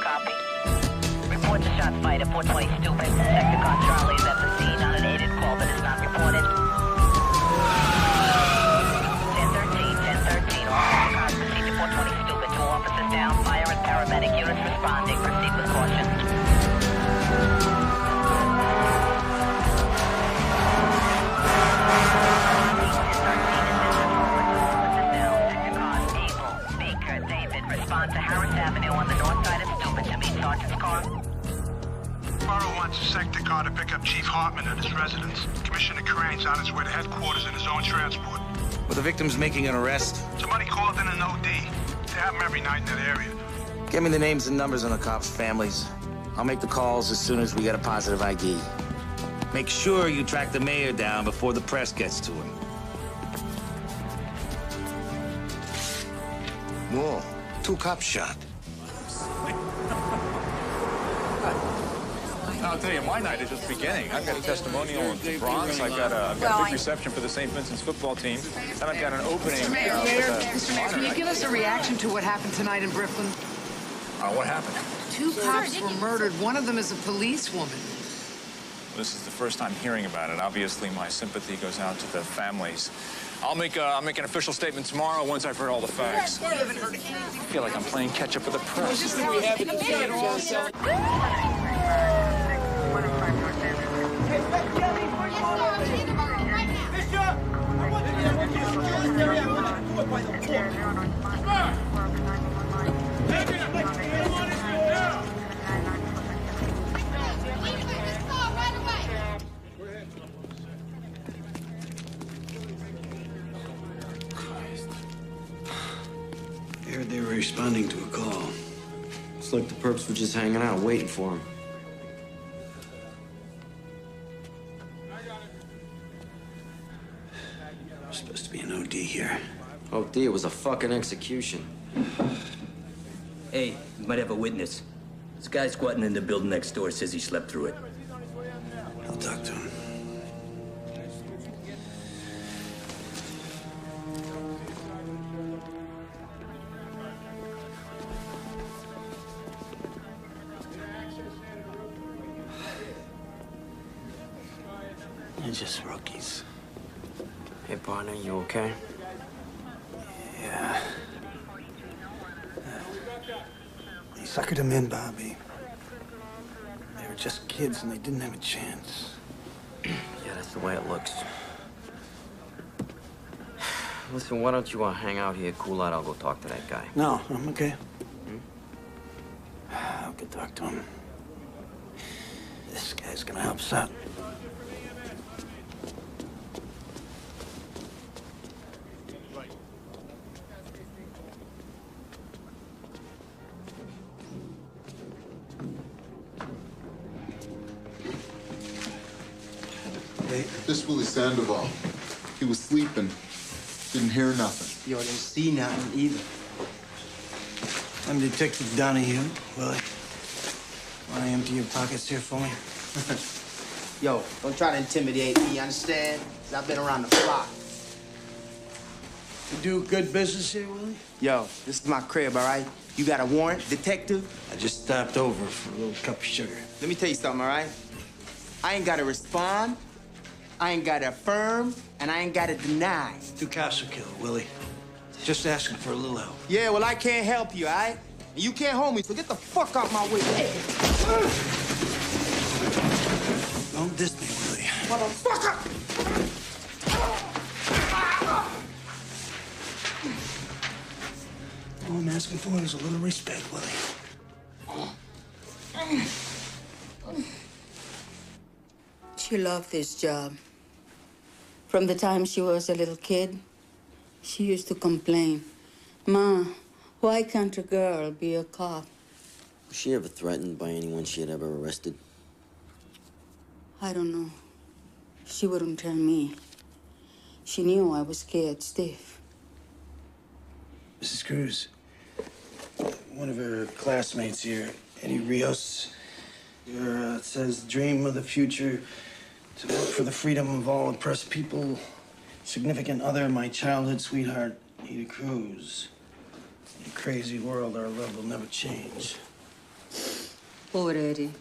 Copy. Report the shots fired at 420 Stupid. Technicon Charlie is at the scene on an aided call that is not reported. 1013, all Technicons proceed to 420 Stupid. 2 officers down, fire and paramedic units responding. Proceed with caution. Respond to Harris Avenue on the north side of Stupid to meet Sergeant's car. Borough wants a sector car to pick up Chief Hartman at his residence. Commissioner Crane's on his way to headquarters in his own transport. Were the victims making an arrest? Somebody called in an OD. They have them every night in that area. Give me the names and numbers on the cops' families. I'll make the calls as soon as we get a positive ID. Make sure you track the mayor down before the press gets to him. Whoa, 2 cops shot. I'll tell you, my night is just beginning. I've got a testimonial in the Bronx. I've got a big reception for the St. Vincent's football team. And I've got an opening. Mr. Mayor, can you give us a reaction to what happened tonight in Brooklyn? What happened? 2 cops were murdered. One of them is a policewoman. This is the first time hearing about it. Obviously, my sympathy goes out to the families. I'll make an official statement tomorrow once I've heard all the facts. I feel like I'm playing catch up with the press. I heard they were responding to a call. It's like the perps were just hanging out, waiting for him. There's supposed to be an OD here. OD, it was a fucking execution. Hey, you might have a witness. This guy squatting in the building next door says he slept through it. I'll talk to him. They're just rookies. Hey, partner, you okay? Yeah. They suckered him in, Bobby. They were just kids and they didn't have a chance. Yeah, that's the way it looks. Listen, why don't you hang out here, cool out? I'll go talk to that guy. No, I'm okay. I'll go talk to him. This guy's gonna help us out. This Willie Sandoval. He was sleeping. Didn't hear nothing. Yo, didn't see nothing either. I'm Detective Donahue, Willie. Want to empty your pockets here for me? Yo, don't try to intimidate me, you understand? 'Cause I've been around the block. You do good business here, Willie? Yo, this is my crib, all right? You got a warrant, detective? I just stopped over for a little cup of sugar. Let me tell you something, all right? I ain't gotta respond, I ain't gotta affirm, and I ain't gotta deny. 2 cops were killed, Willie. Just asking for a little help. Yeah, well, I can't help you, all right? And you can't hold me, so get the fuck out my way. Don't diss me, Willie. Motherfucker! All I'm asking for is a little respect, Willie. She loved this job. From the time she was a little kid, she used to complain, "Ma, why can't a girl be a cop?" Was she ever threatened by anyone she had ever arrested? I don't know. She wouldn't tell me. She knew I was scared stiff. Mrs. Cruz, one of her classmates here, Eddie Rios, it says, dream of the future, to work for the freedom of all oppressed people. Significant other, my childhood sweetheart, Ada Cruz. In a crazy world, our love will never change. Poor Eddie.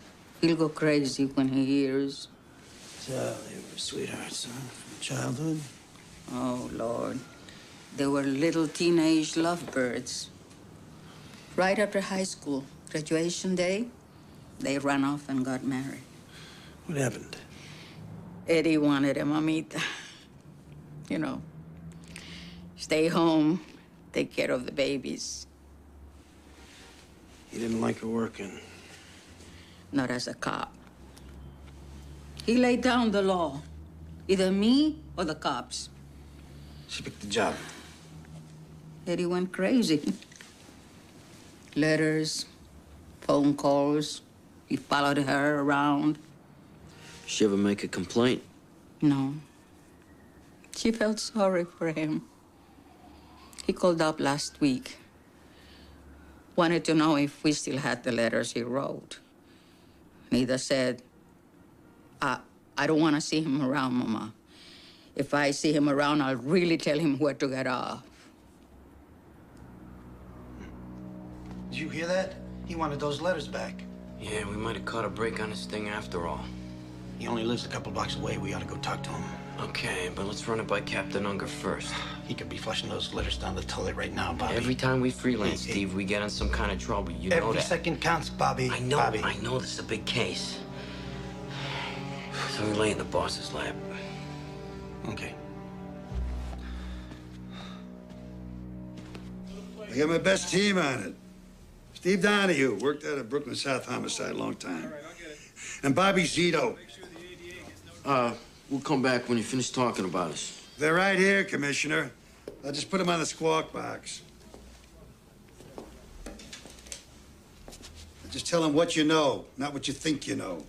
He'll go crazy when he hears. So they were sweethearts, huh? From childhood? Oh, Lord. They were little teenage lovebirds. Right after high school, graduation day, they ran off and got married. What happened? Eddie wanted a mamita. You know, stay home, take care of the babies. He didn't like her working. Not as a cop. He laid down the law. Either me or the cops. She picked the job. Eddie went crazy. Letters, phone calls. He followed her around. She ever make a complaint? No. She felt sorry for him. He called up last week. Wanted to know if we still had the letters he wrote. Nida said, I don't want to see him around, Mama. If I see him around, I'll really tell him where to get off. Did you hear that? He wanted those letters back. Yeah, we might have caught a break on this thing after all. He only lives a couple blocks away. We ought to go talk to him. Okay, but let's run it by Captain Unger first. He could be flushing those letters down the toilet right now, Bobby. Every time we freelance, Steve, we get in some kind of trouble. You know that. Every second counts, Bobby. I know, Bobby. I know this is a big case. So we lay in the boss's lap. Okay. I got my best team on it. Steve Donahue, worked out of Brooklyn South Homicide a long time. And Bobby Zito. We'll come back when you finish talking about us. They're right here, Commissioner. I'll just put them on the squawk box. Just tell them what you know, not what you think you know.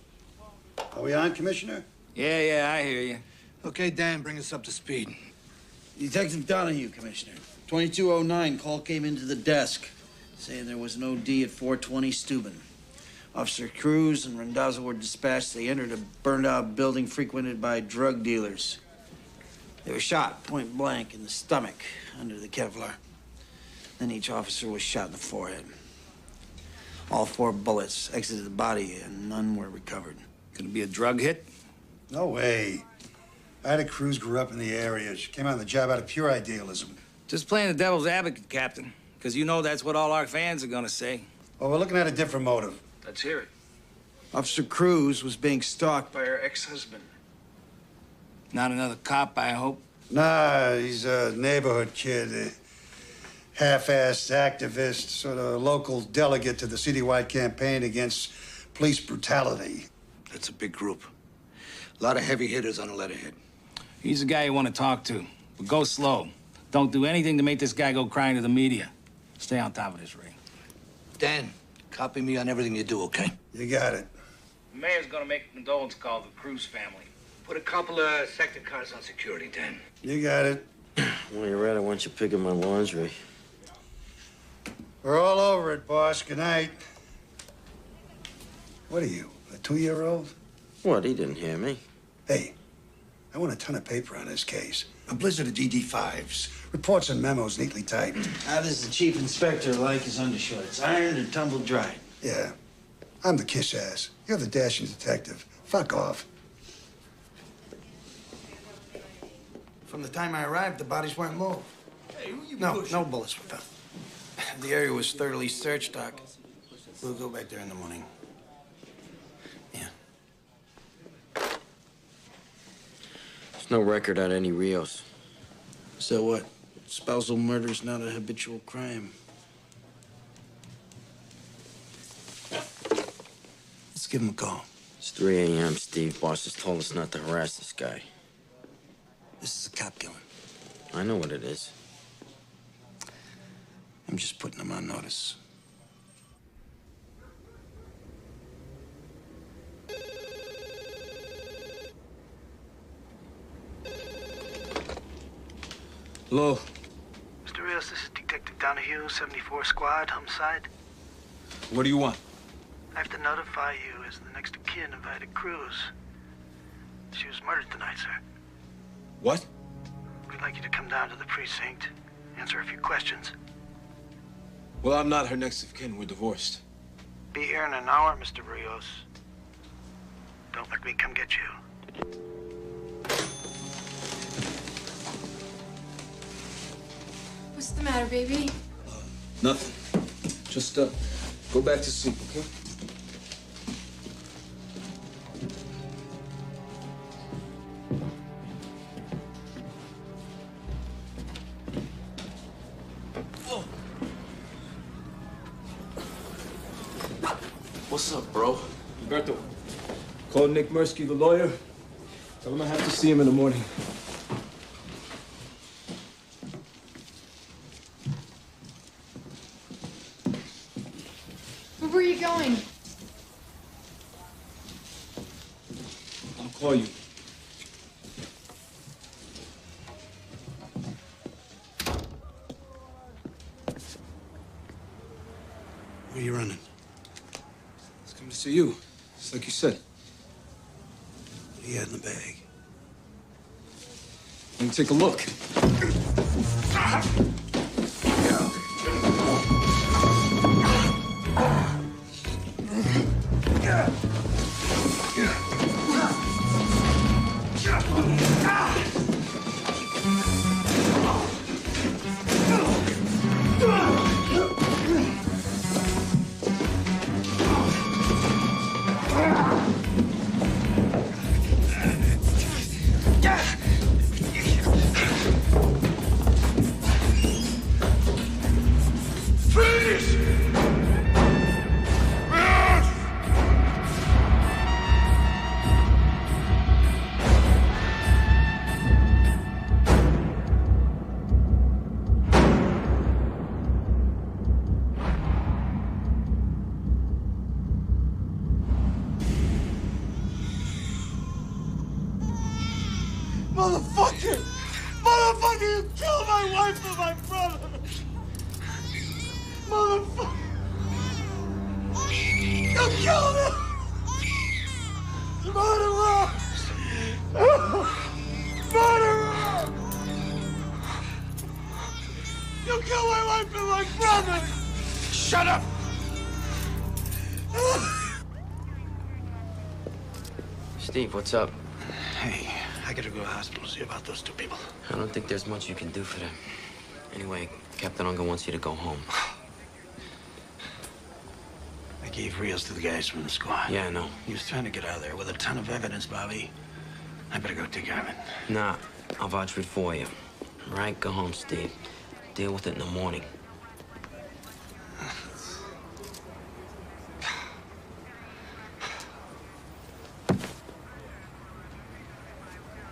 Are we on, Commissioner? Yeah, I hear you. Okay, Dan, bring us up to speed. Detective Donahue, Commissioner. 2209, call came into the desk saying there was an OD at 420 Steuben. Officer Cruz and Randazzo were dispatched. They entered a burned-out building frequented by drug dealers. They were shot point blank in the stomach under the Kevlar. Then each officer was shot in the forehead. All 4 bullets exited the body and none were recovered. Could it be a drug hit? No way. Ida Cruz grew up in the area. She came on the job out of pure idealism. Just playing the devil's advocate, Captain. Because you know that's what all our fans are gonna say. Well, we're looking at a different motive. Let's hear it. Officer Cruz was being stalked by her ex-husband. Not another cop, I hope. Nah, he's a neighborhood kid. A half-assed activist, sort of local delegate to the citywide campaign against police brutality. That's a big group. A lot of heavy hitters on the letterhead. He's the guy you want to talk to. But go slow. Don't do anything to make this guy go crying to the media. Stay on top of this, Ray. Dan, copy me on everything you do, okay? You got it. The mayor's gonna make a condolence call to the Cruz family. Put a couple of sector cars on security, Dan. You got it. Well, you're right. I want you picking my laundry. We're all over it, boss. Good night. What are you, a 2-year-old? What? He didn't hear me. Hey, I want a ton of paper on this case. A blizzard of DD-5s. Reports and memos neatly typed. How does the chief inspector like his undershorts? Ironed or tumble dried? Yeah. I'm the kiss ass. You're the dashing detective. Fuck off. From the time I arrived, the bodies weren't moved. Hey, who you No bullets were found. The area was thoroughly searched, Doc. We'll go back there in the morning. Yeah. There's no record on any Rios. So what? Spousal murder's not a habitual crime. Let's give him a call. It's 3 a.m., Steve. Boss has told us not to harass this guy. This is a cop killing. I know what it is. I'm just putting him on notice. Hello? Mr. Rios, this is Detective Donahue, 74 Squad, homicide. What do you want? I have to notify you as the next of kin of Ida Cruz. She was murdered tonight, sir. What? We'd like you to come down to the precinct, answer a few questions. Well, I'm not her next of kin. We're divorced. Be be here in an hour, Mr. Rios. Don't let me come get you. What's the matter, baby? Nothing. Just, go back to sleep, okay? What's up, bro? Humberto, call Nick Mirsky, the lawyer. Tell him I have to see him in the morning. Where were you going? I'll call you. Where are you running? It's coming to see you. It's like you said. What do you have in the bag? Let me take a look. Motherfucker! Motherfucker, you killed my wife and my brother! Motherfucker! You killed him! Murderer! Murderer! You killed my wife and my brother! Shut up! Steve, what's up? Hey, I gotta go to the hospital to see about those two people. I don't think there's much you can do for them. Anyway, Captain Unger wants you to go home. I gave Rios to the guys from the squad. Yeah, I know. He was trying to get out of there with a ton of evidence, Bobby. I better go take care of it. Nah, I'll vouch for it for you. All right, go home, Steve. Deal with it in the morning.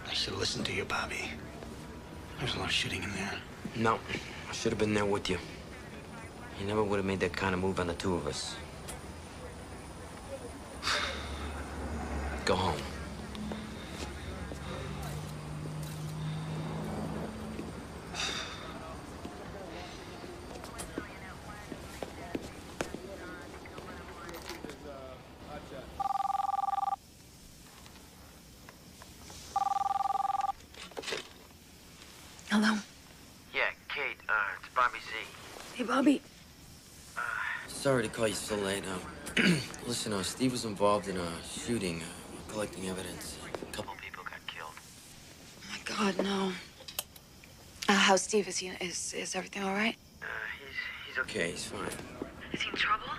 I should listen to you, Bobby. There's a lot of shooting in there. No, I should have been there with you. You never would have made that kind of move on the two of us. Go home. Hello? Yeah, Kate, it's Bobby Z. Hey, Bobby. Sorry to call you so late. Listen, Steve was involved in a shooting, collecting evidence. A couple people got killed. Oh, my God, no. How's Steve? Is everything all right? He's okay. He's fine. Is he in trouble?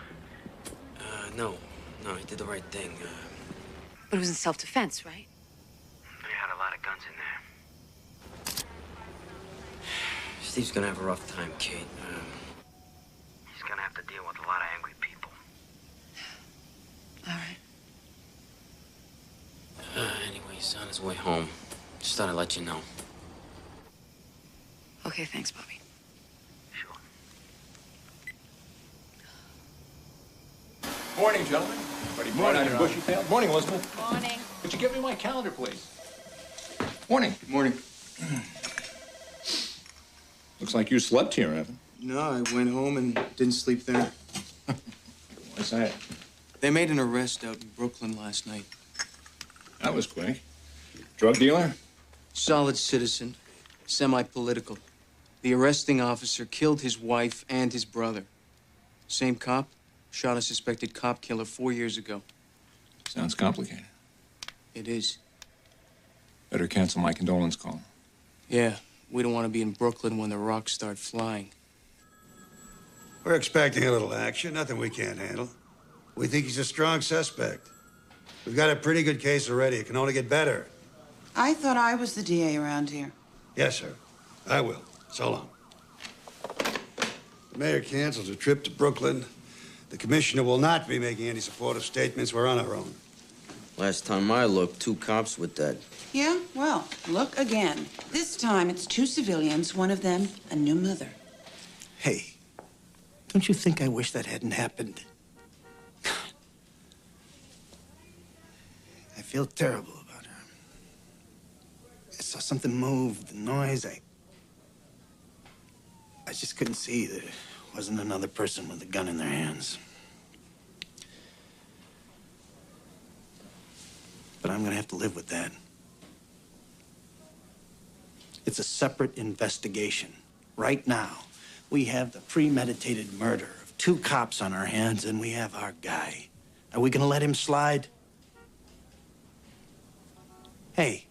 No, he did the right thing. But it was in self-defense, right? They had a lot of guns in there. Steve's gonna have a rough time, Kate. He's gonna have to deal with a lot of angry people. All right. Anyway, he's on his way home. Just thought I'd let you know. Okay, thanks, Bobby. Sure. Morning, gentlemen. Buddy, morning, your bushy tail. Morning, Elizabeth. Morning. Could you give me my calendar, please? Morning. Morning. Looks like you slept here, Evan. No, I went home and didn't sleep there. Why's that? They made an arrest out in Brooklyn last night. That was quick. Drug dealer? Solid citizen, semi-political. The arresting officer killed his wife and his brother. Same cop, Shot a suspected cop killer 4 years ago. Sounds complicated. It is. Better cancel my condolence call. Yeah, we don't want to be in Brooklyn when the rocks start flying. We're expecting a little action, nothing we can't handle. We think he's a strong suspect. We've got a pretty good case already. It can only get better. I thought I was the DA around here. Yes, sir. I will. So long. The mayor cancels a trip to Brooklyn. The commissioner will not be making any supportive statements. We're on our own. Last time I looked, 2 cops were dead. Yeah, well, look again. This time it's 2 civilians, one of them a new mother. Hey, don't you think I wish that hadn't happened? I feel terrible about her. I saw something move, the noise. I just couldn't see that it wasn't another person with a gun in their hands. But I'm gonna have to live with that. It's a separate investigation. Right now, we have the premeditated murder of 2 cops on our hands, and we have our guy. Are we gonna let him slide? Hey,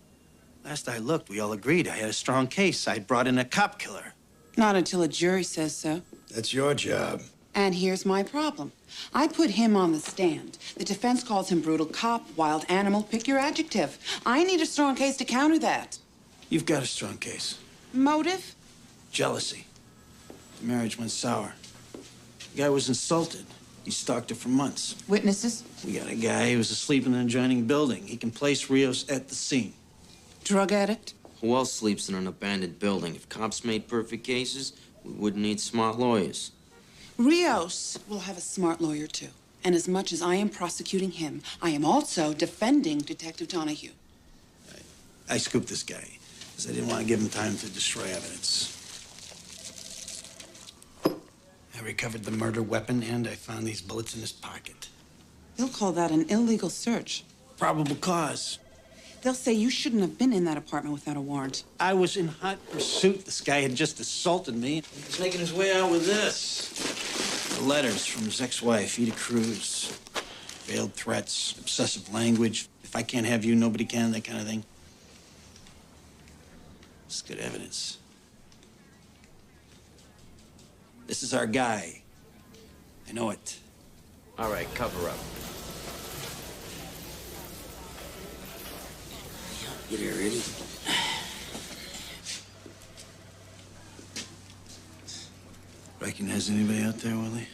last I looked, we all agreed I had a strong case. I brought in a cop killer. Not until a jury says so. That's your job. And here's my problem. I put him on the stand. The defense calls him brutal cop, wild animal, pick your adjective. I need a strong case to counter that. You've got a strong case. Motive? Jealousy. The marriage went sour. The guy was insulted. He stalked her for months. Witnesses? We got a guy who was asleep in an adjoining building. He can place Rios at the scene. Drug addict? Who else sleeps in an abandoned building? If cops made perfect cases, we wouldn't need smart lawyers. Rios will have a smart lawyer, too. And as much as I am prosecuting him, I am also defending Detective Donahue. I scooped this guy because I didn't want to give him time to destroy evidence. I recovered the murder weapon, and I found these bullets in his pocket. They'll call that an illegal search. Probable cause. They'll say you shouldn't have been in that apartment without a warrant. I was in hot pursuit. This guy had just assaulted me. He was making his way out with this. The letters from his ex-wife, Ida Cruz. Veiled threats, obsessive language. If I can't have you, nobody can, that kind of thing. It's good evidence. This is our guy. I know it. All right, cover up. Get here, ready? Recognize anybody out there, Willie?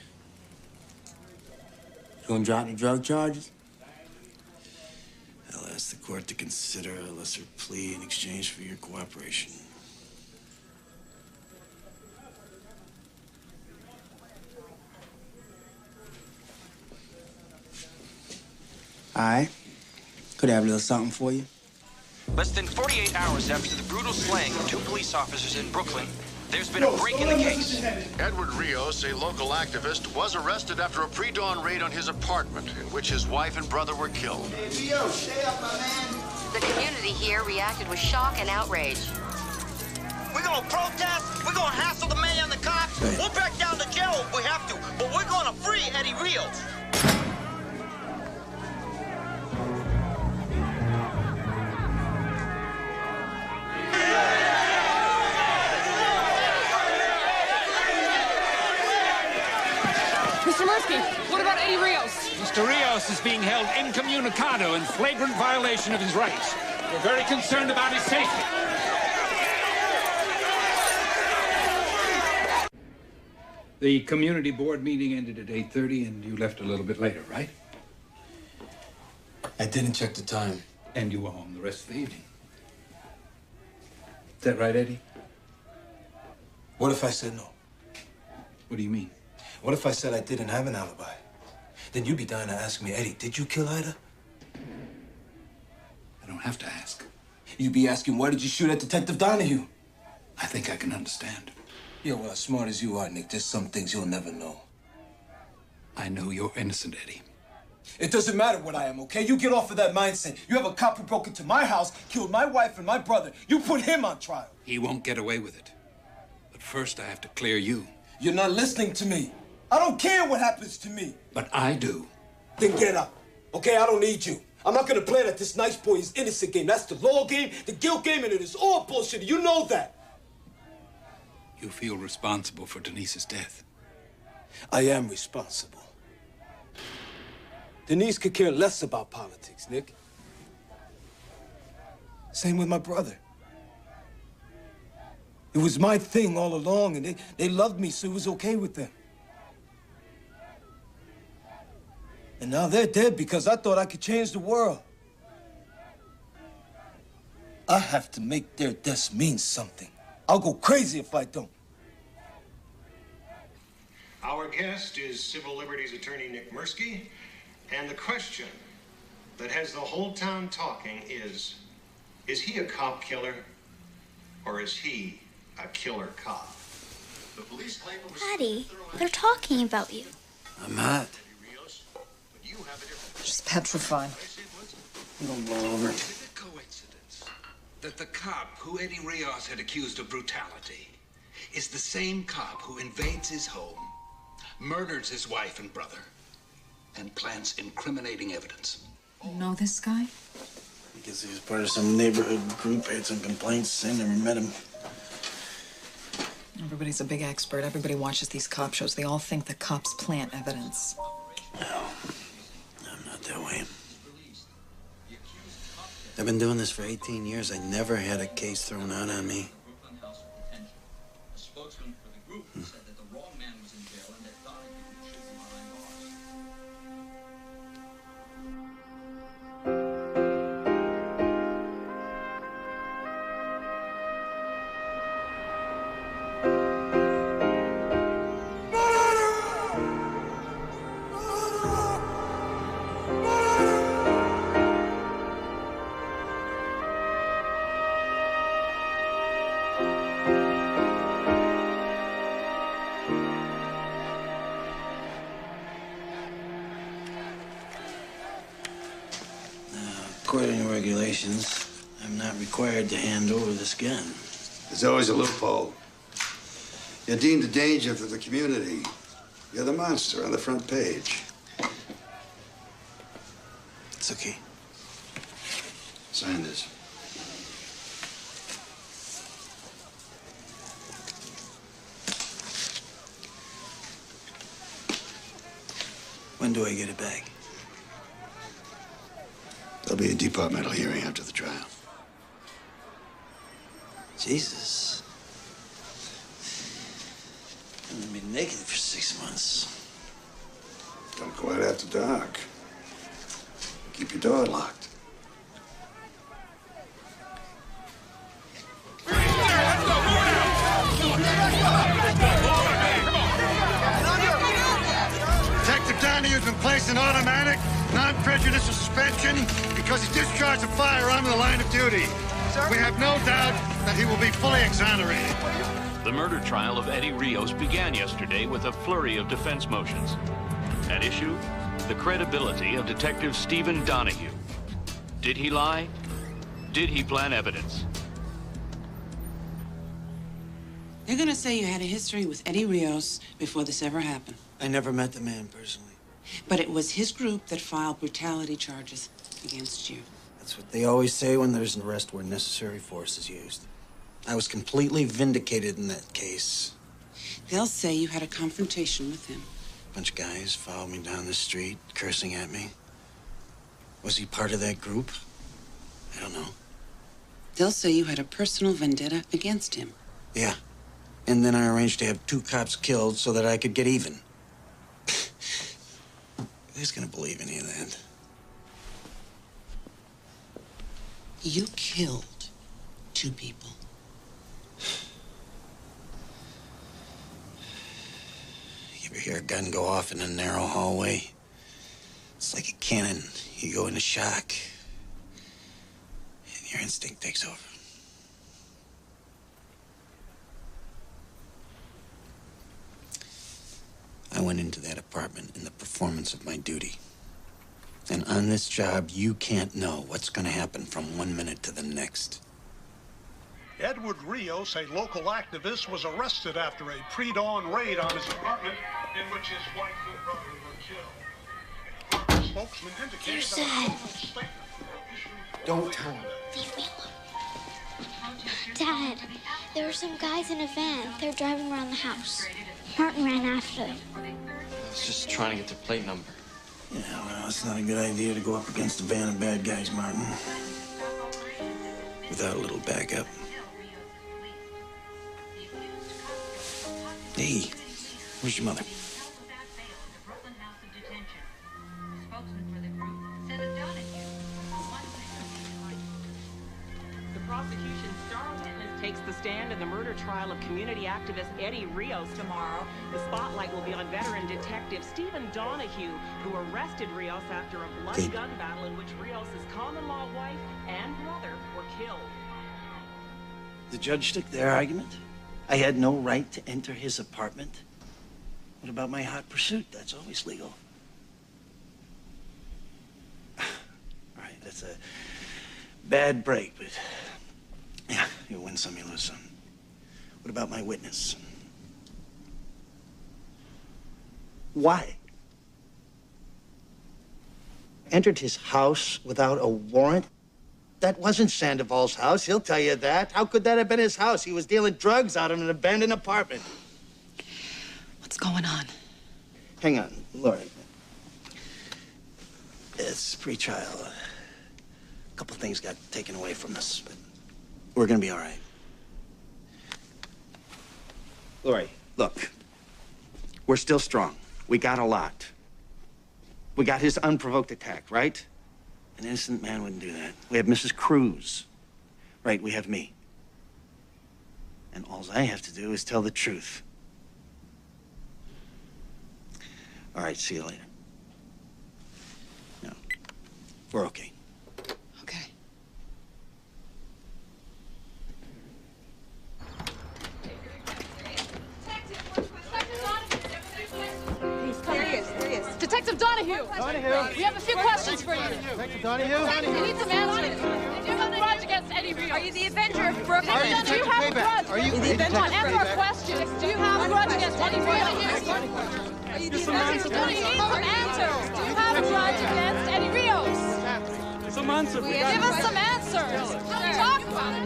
You gonna drop the drug charges? I'll ask the court to consider a lesser plea in exchange for your cooperation. Aye. Could I have a little something for you? Less than 48 hours after the brutal slaying of 2 police officers in Brooklyn, there's been a break in the case. Edward Rios, a local activist, was arrested after a pre-dawn raid on his apartment, in which his wife and brother were killed. Hey, Rio, stay up, my man. The community here reacted with shock and outrage. We're gonna protest, we're gonna hassle the mayor and the cops, we'll back down to jail if we have to, but we're gonna free Eddie Rios. Mr. Murphy, what about Eddie Rios? Mr. Rios is being held incommunicado in flagrant violation of his rights. We're very concerned about his safety. The community board meeting ended at 8:30, and you left a little bit later, right? I didn't check the time. And you were home the rest of the evening. Is that right, Eddie? What if I said no? What do you mean? What if I said I didn't have an alibi? Then you'd be dying to ask me, Eddie, did you kill Ida? I don't have to ask. You'd be asking, why did you shoot at Detective Donahue? I think I can understand. Yeah, well, as smart as you are, Nick, there's some things you'll never know. I know you're innocent, Eddie. It doesn't matter what I am, okay? You get off of that mindset. You have a cop who broke into my house, killed my wife and my brother. You put him on trial. He won't get away with it. But first, I have to clear you. You're not listening to me. I don't care what happens to me. But I do. Then get up. Okay, I don't need you. I'm not gonna play that this nice boy is innocent game. That's the law game, the guilt game, and it is all bullshit. You know that. You feel responsible for Denise's death. I am responsible. Denise could care less about politics, Nick. Same with my brother. It was my thing all along, and they loved me, so it was okay with them. And now they're dead because I thought I could change the world. I have to make their deaths mean something. I'll go crazy if I don't. Our guest is Civil Liberties Attorney Nick Mirsky, and the question that has the whole town talking is he a cop killer, or is he a killer cop? The police claim it was... Daddy, they're talking about you. I'm not. Just petrified. You don't blow over. Is it a coincidence that the cop who Eddie Rios had accused of brutality is the same cop who invades his home, murders his wife and brother, and plants incriminating evidence? You know this guy? I guess he was part of some neighborhood group, had some complaints. I never met him. Everybody's a big expert. Everybody watches these cop shows. They all think the cops plant evidence. That way. I've been doing this for 18 years. I never had a case thrown out on me. According to regulations, I'm not required to hand over this gun. There's always a loophole. You're deemed a danger to the community. You're the monster on the front page. It's okay. Sign this. When do I get it back? There'll be a departmental hearing after the trial. Jesus. I've been naked for 6 months. Don't go out after dark. Keep your door locked. Detective Donahue's been placed in automatic, non-prejudicial suspension because he discharged a firearm in the line of duty. We have no doubt that he will be fully exonerated. The murder trial of Eddie Rios began yesterday with a flurry of defense motions. At issue, the credibility of Detective Stephen Donahue. Did he lie? Did he plant evidence? They're gonna say you had a history with Eddie Rios before this ever happened. I never met the man personally. But it was his group that filed brutality charges against you. That's what they always say when there's an arrest where necessary force is used. I was completely vindicated in that case. They'll say you had a confrontation with him. A bunch of guys followed me down the street, cursing at me. Was he part of that group? I don't know. They'll say you had a personal vendetta against him. Yeah. And then I arranged to have 2 cops killed so that I could get even. Who's gonna believe any of that? You killed 2 people. You ever hear a gun go off in a narrow hallway? It's like a cannon. You go into shock, and your instinct takes over. I went into that apartment in the performance of my duty. And on this job, you can't know what's going to happen from one minute to the next. Edward Rios, a local activist, was arrested after a pre-dawn raid on his apartment in which his wife and brother were killed. A court spokesman indicated that a formal statement issued. Don't tell him. Leave me alone. Dad, there were some guys in a van. They're driving around the house. Martin ran after them. I was just trying to get their plate number. Yeah, well, it's not a good idea to go up against a van of bad guys, Martin. Without a little backup. Hey, where's your mother? The prosecution's star witness takes the stand in the murder trial of community activist Eddie Rios tomorrow. The spotlight will be on veteran detective Stephen Donahue, who arrested Rios after a bloody gun battle in which Rios' common-law wife and brother were killed. The judge took their argument. I had no right to enter his apartment. What about my hot pursuit? That's always legal. All right, that's a bad break, but yeah, you win some, you lose some. What about my witness? Why? Entered his house without a warrant? That wasn't Sandoval's house, he'll tell you that. How could that have been his house? He was dealing drugs out in an abandoned apartment. What's going on? Hang on, Laura. It's pre-trial. A couple things got taken away from us, but we're gonna be all right. Lori, look. We're still strong. We got a lot. We got his unprovoked attack, right? An innocent man wouldn't do that. We have Mrs. Cruz. Right, we have me. And all I have to do is tell the truth. All right, see you later. No, we're okay. Okay. Detective Donahue! We have a few questions for you. Detective Donahue? We need some answers. Do you have a grudge against Eddie Rios? Are you the Avenger of Brooklyn? Do you have a grudge? Are you the Avenger? Answer our questions. Do you have a grudge against Eddie Rios? Are you the Avenger? Donahue, need some answers. Do you have a grudge against Eddie Rios? Some answers. Give us some answers. Talk about it.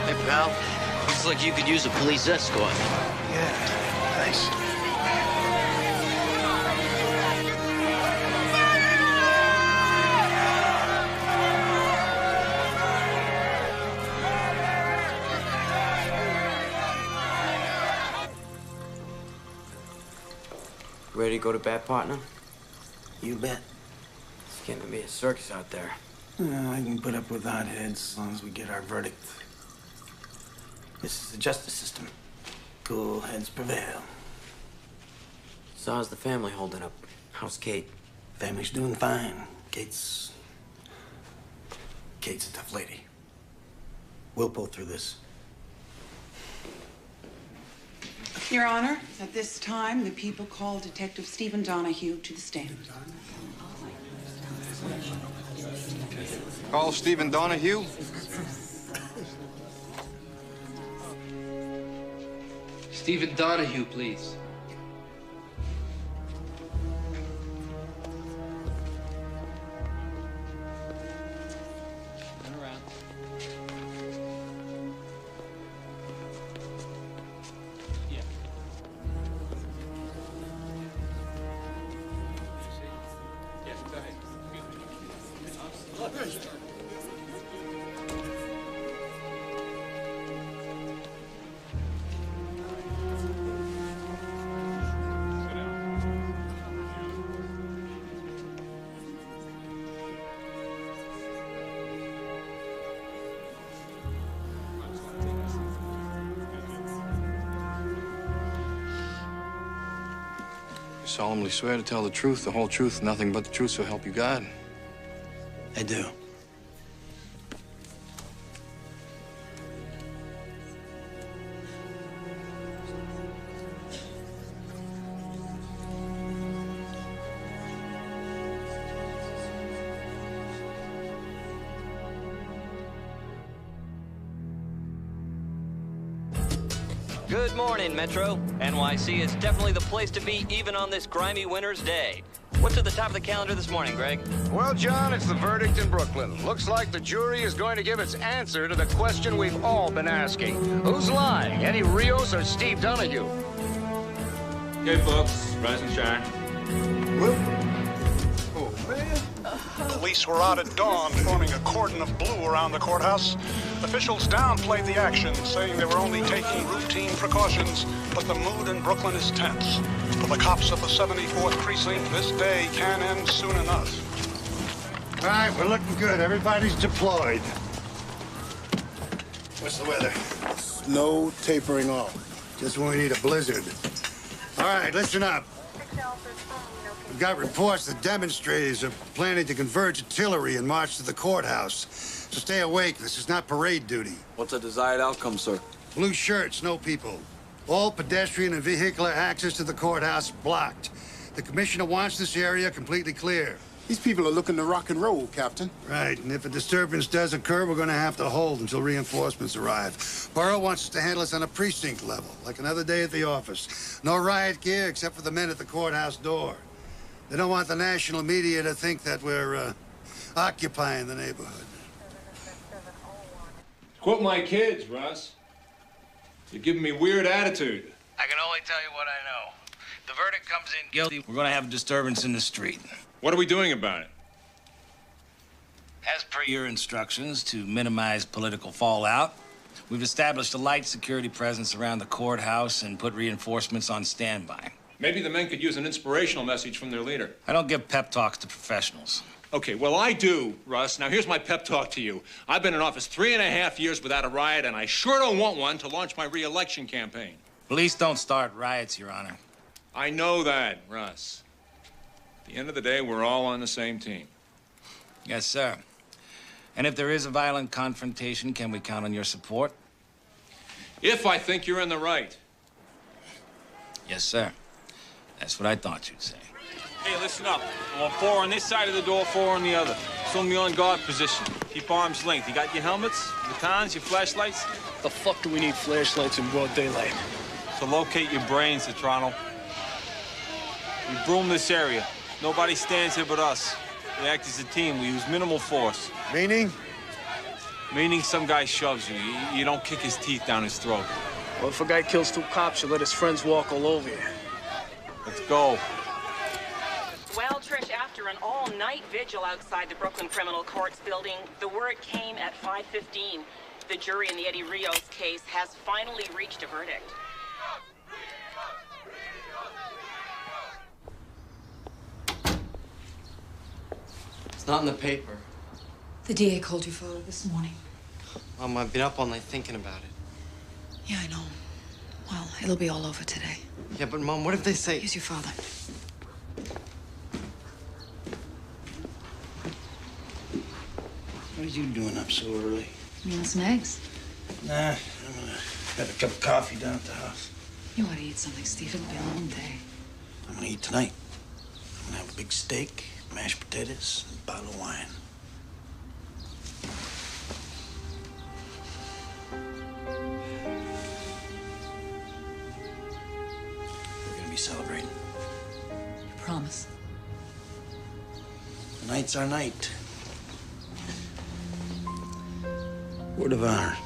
Hey, pal. Looks like you could use a police escort. Yeah, thanks. Ready to go to bat, partner? You bet. It's getting to be a circus out there. I can put up with hotheads as long as we get our verdict. This is the justice system. Cool heads prevail. So how's the family holding up? How's Kate? Family's doing fine. Kate's a tough lady. We'll pull through this. Your Honor, at this time, the people call Detective Stephen Donahue to the stand. Call Stephen Donahue. Stephen Donahue, please. Turn around. Yeah. Yes, go ahead. You solemnly swear to tell the truth, the whole truth, nothing but the truth, so help you God. I do. Good morning, Metro. NYC is definitely the place to be even on this grimy winter's day. What's at the top of the calendar this morning, Greg? Well, John, it's the verdict in Brooklyn. Looks like the jury is going to give its answer to the question we've all been asking. Who's lying, Eddie Rios or Steve Donahue? Okay, folks, rise and shine. Oh, man. Police were out at dawn, forming a cordon of blue around the courthouse. Officials downplayed the action, saying they were only taking routine precautions, but the mood in Brooklyn is tense. For the cops of the 74th Precinct, this day can end soon enough. All right, we're looking good. Everybody's deployed. What's the weather? Snow tapering off. Just when we need a blizzard. All right, listen up. We've got reports that demonstrators are planning to converge artillery and march to the courthouse. So stay awake. This is not parade duty. What's the desired outcome, sir? Blue shirts, no people. All pedestrian and vehicular access to the courthouse blocked. The commissioner wants this area completely clear. These people are looking to rock and roll, Captain. Right, and if a disturbance does occur, we're going to have to hold until reinforcements arrive. Borough wants us to handle this on a precinct level, like another day at the office. No riot gear except for the men at the courthouse door. They don't want the national media to think that we're occupying the neighborhood. Quote my kids, Russ. You're giving me weird attitude. I can only tell you what I know. The verdict comes in guilty. We're gonna have a disturbance in the street. What are we doing about it? As per your instructions, to minimize political fallout, we've established a light security presence around the courthouse and put reinforcements on standby. Maybe the men could use an inspirational message from their leader. I don't give pep talks to professionals. Okay, well, I do, Russ. Now, here's my pep talk to you. I've been in office 3.5 years without a riot, and I sure don't want one to launch my re-election campaign. Police don't start riots, Your Honor. I know that, Russ. At the end of the day, we're all on the same team. Yes, sir. And if there is a violent confrontation, can we count on your support? If I think you're in the right. Yes, sir. That's what I thought you'd say. Hey, listen up. I want 4 on this side of the door, 4 on the other. Assume the on guard position. Keep arms length. You got your helmets, batons, your flashlights? The fuck do we need flashlights in broad daylight? To locate your brains, Citrano. We broom this area. Nobody stands here but us. We act as a team. We use minimal force. Meaning? Meaning some guy shoves you. You don't kick his teeth down his throat. Well, if a guy kills 2 cops, you let his friends walk all over you. Let's go. Well, Trish, after an all-night vigil outside the Brooklyn Criminal Courts building, the word came at 5:15. The jury in the Eddie Rios case has finally reached a verdict. It's not in the paper. The DA called your father this morning. Mom, I've been up all night thinking about it. Yeah, I know. Well, it'll be all over today. Yeah, but Mom, what if they say... Here's your father. What are you doing up so early? You want some eggs? Nah, I'm gonna have a cup of coffee down at the house. You ought to eat something, Steve. It'll be a long day. I'm gonna eat tonight. I'm gonna have a big steak, mashed potatoes, and a bottle of wine. We're gonna be celebrating. You promise? Tonight's our night. Word of honor.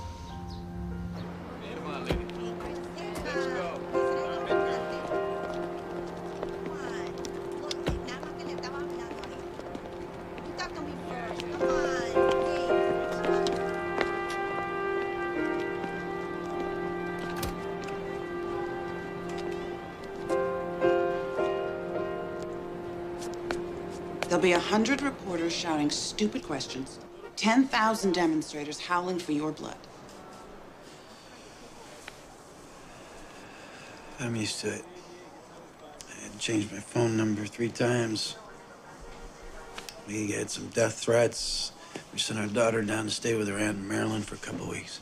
There'll be 100 reporters shouting stupid questions, 10,000 demonstrators howling for your blood. I'm used to it. I had to change my phone number 3 times. We had some death threats. We sent our daughter down to stay with her aunt in Maryland for a couple weeks.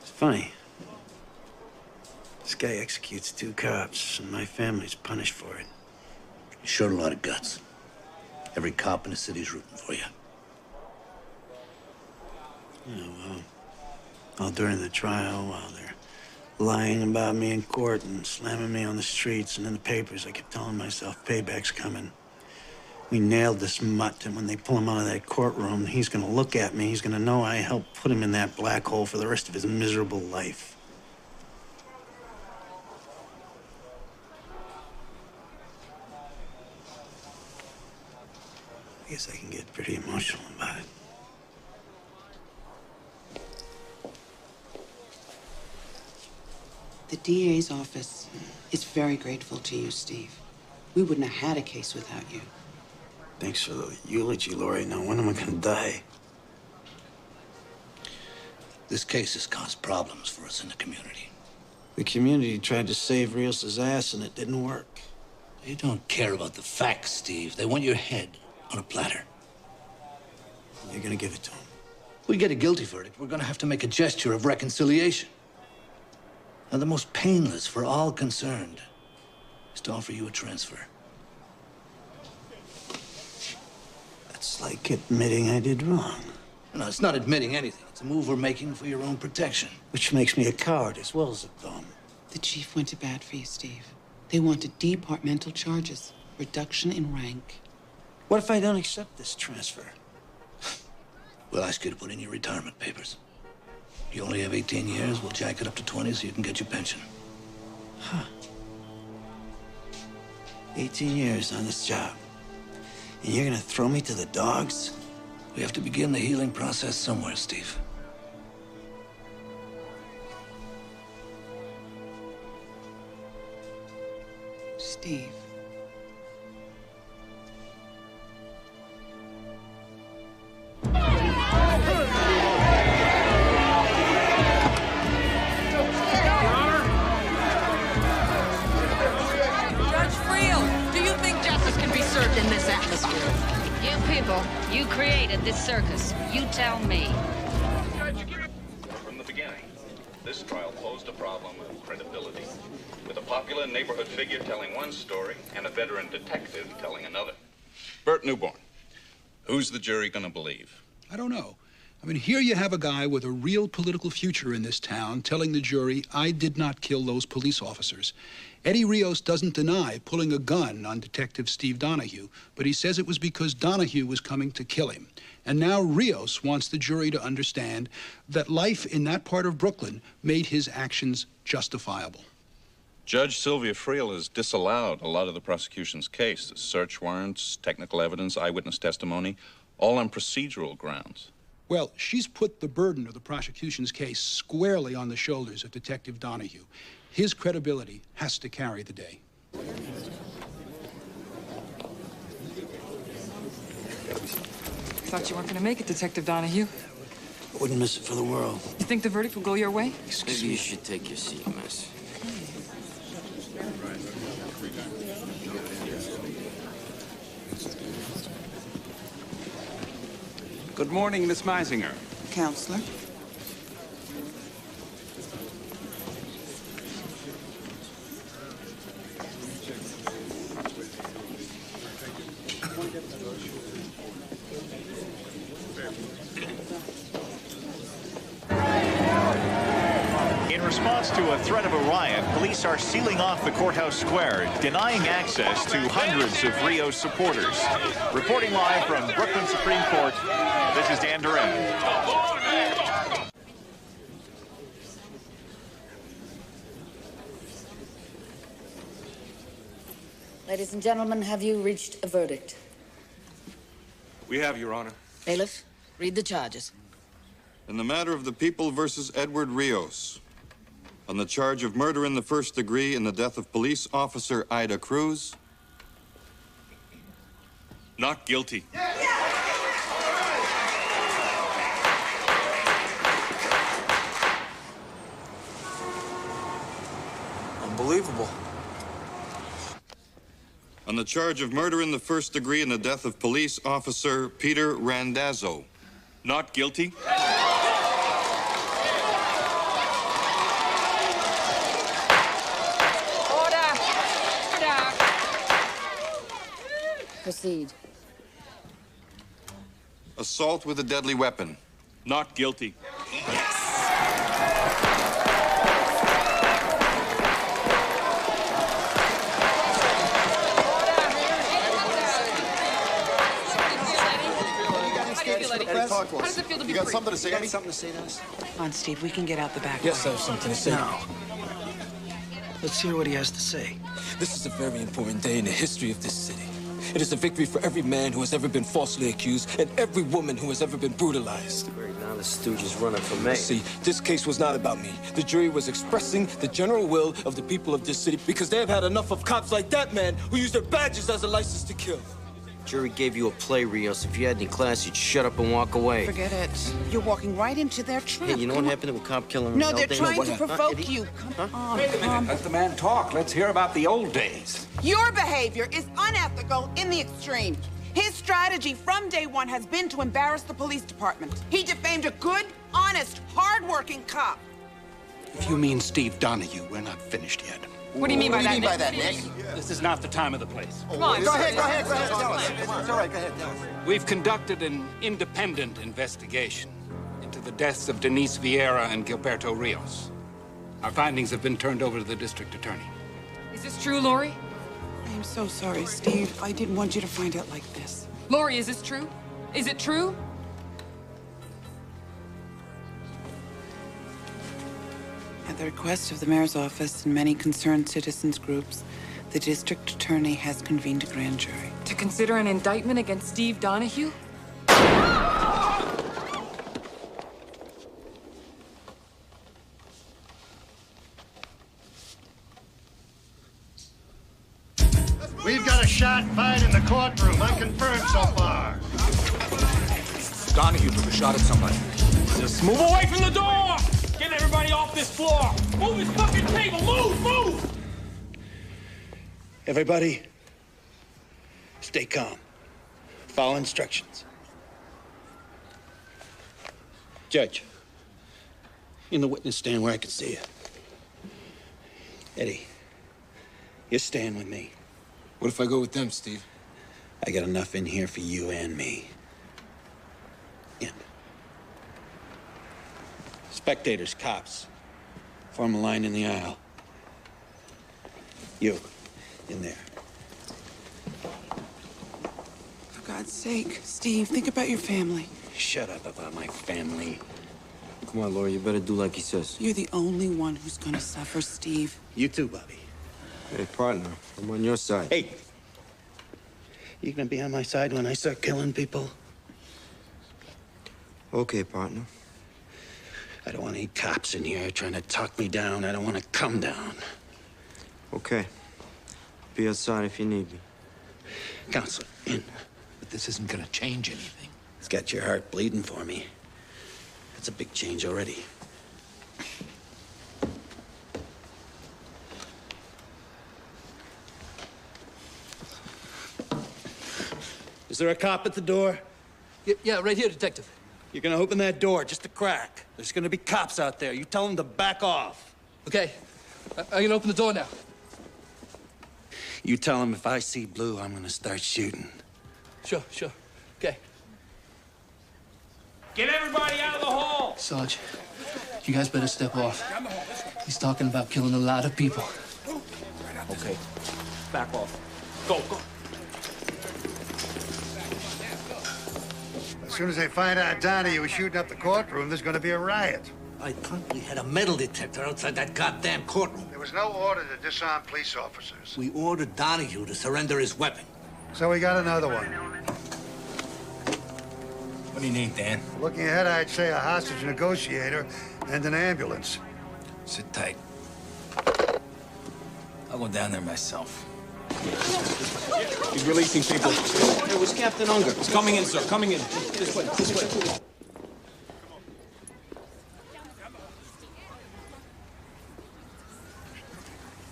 It's funny. This guy executes 2 cops, and my family's punished for it. You showed a lot of guts. Every cop in the city's rooting for you. Yeah, well, All during the trial, while they're lying about me in court and slamming me on the streets and in the papers, I kept telling myself, payback's coming. We nailed this mutt, and when they pull him out of that courtroom, he's gonna look at me. He's gonna know I helped put him in that black hole for the rest of his miserable life. I guess I can get pretty emotional about it. The DA's office is very grateful to you, Steve. We wouldn't have had a case without you. Thanks for the eulogy, Lori. Now, when am I gonna die? This case has caused problems for us in the community. The community tried to save Rios' ass, and it didn't work. They don't care about the facts, Steve. They want your head on a platter. You're gonna give it to him. We get a guilty verdict, we're gonna have to make a gesture of reconciliation. Now, the most painless for all concerned is to offer you a transfer. It's like admitting I did wrong. No, it's not admitting anything. It's a move we're making for your own protection. Which makes me a coward as well as a bum. The chief went to bat for you, Steve. They wanted departmental charges, reduction in rank. What if I don't accept this transfer? We'll ask you to put in your retirement papers. You only have 18 years. We'll jack it up to 20 so you can get your pension. Huh. 18 years on this job. And you're gonna throw me to the dogs? We have to begin the healing process somewhere, Steve. Steve. In this atmosphere. You people, you created this circus. You tell me. From the beginning, this trial posed a problem of credibility, with a popular neighborhood figure telling one story and a veteran detective telling another. Bert Newborn, who's the jury gonna believe? I don't know. I mean, here you have a guy with a real political future in this town telling the jury, I did not kill those police officers. Eddie Rios doesn't deny pulling a gun on Detective Steve Donahue, but he says it was because Donahue was coming to kill him. And now Rios wants the jury to understand that life in that part of Brooklyn made his actions justifiable. Judge Sylvia Friel has disallowed a lot of the prosecution's case. Search warrants, technical evidence, eyewitness testimony, all on procedural grounds. Well, she's put the burden of the prosecution's case squarely on the shoulders of Detective Donahue. His credibility has to carry the day. Thought you weren't going to make it, Detective Donahue. I wouldn't miss it for the world. You think the verdict will go your way? Maybe you should take your seat, miss. Good morning, Miss Meisinger. Counselor? In response to a threat of a riot, police are sealing off the courthouse square, denying access to hundreds of Rios supporters. Reporting live from Brooklyn Supreme Court, this is Dan Duran. Ladies and gentlemen, have you reached a verdict? We have, Your Honor. Bailiff, read the charges. In the matter of the People versus Edward Rios, on the charge of murder in the first degree in the death of police officer Ida Cruz. Not guilty. Unbelievable. On the charge of murder in the first degree in the death of police officer Peter Randazzo. Not guilty. Proceed. Assault with a deadly weapon. Not guilty. Yes! feel, Eddie? How does it feel to be free? You got something to say, Eddie? Something to say to us? Come on, Steve, we can get out the back Yes, way. I have something to say. No. Let's hear what he has to say. This is a very important day in the history of this city. It is a victory for every man who has ever been falsely accused and every woman who has ever been brutalized. Great, now the stooge is running for mayor. See, this case was not about me. The jury was expressing the general will of the people of this city because they have had enough of cops like that man who use their badges as a license to kill. Jury gave you a play, Rios. If you had any class, you'd shut up and walk away. Forget it. You're walking right into their trap. Hey, you know what happened to a cop killing No, an they're elder? trying to provoke Eddie? you. Come on, Wait a minute. Let the man talk. Let's hear about the old days. Your behavior is unethical in the extreme. His strategy from day one has been to embarrass the police department. He defamed a good, honest, hard-working cop. If you mean Steve Donahue, we're not finished yet. What do you mean by that, Nick? This is not the time of the place. Come on, Go ahead, tell us. It's all right, go ahead, tell us. We've conducted an independent investigation into the deaths of Denise Vieira and Gilberto Rios. Our findings have been turned over to the district attorney. Is this true, Lori? I am so sorry, Steve. I didn't want you to find out like this. Lori, is this true? Is it true? At the request of the mayor's office and many concerned citizens groups, the district attorney has convened a grand jury. To consider an indictment against Steve Donahue? We've got a shot fight in the courtroom, unconfirmed so far. Donahue took a shot at somebody. Just move away from the door! Get everybody off this floor! Move his fucking table! Move! Everybody, stay calm. Follow instructions. Judge, in the witness stand where I can see you. Eddie, you're staying with me. What if I go with them, Steve? I got enough in here for you and me. In. Spectators, cops, form a line in the aisle. You, in there. For God's sake, Steve, think about your family. Shut up about my family. Come on, Laura, you better do like he says. You're the only one who's gonna suffer, Steve. You too, Bobby. Hey, partner, I'm on your side. Hey! You gonna be on my side when I start killing people? Okay, partner. I don't want any cops in here trying to talk me down. I don't want to come down. Okay. Be outside if you need me. Counselor, in. But this isn't gonna change anything. It's got your heart bleeding for me. That's a big change already. Is there a cop at the door? Yeah, right here, Detective. You're gonna open that door just a crack. There's gonna be cops out there. You tell them to back off. Okay. I'm gonna open the door now. You tell them if I see blue, I'm gonna start shooting. Sure. Okay. Get everybody out of the hall! Sarge, you guys better step off. He's talking about killing a lot of people. Okay. Back off. Go. As soon as they find out Donahue was shooting up the courtroom, there's going to be a riot. I thought we had a metal detector outside that goddamn courtroom. There was no order to disarm police officers. We ordered Donahue to surrender his weapon. So we got another one. What do you need, Dan? Looking ahead, I'd say a hostage negotiator and an ambulance. Sit tight. I'll go down there myself. He's releasing people. Hey, where's Captain Unger? He's coming in, sir. Coming in. This way.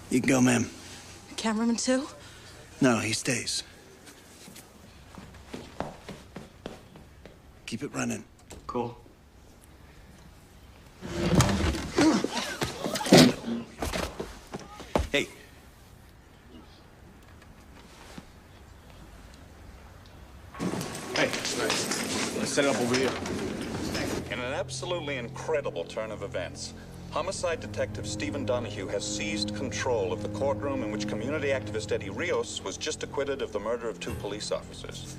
You can go, ma'am. Cameraman too? No, he stays. Keep it running. Cool. Hey. Hey, nice. Let's set it up over here. In an absolutely incredible turn of events, homicide detective Stephen Donahue has seized control of the courtroom in which community activist Eddie Rios was just acquitted of the murder of 2 police officers.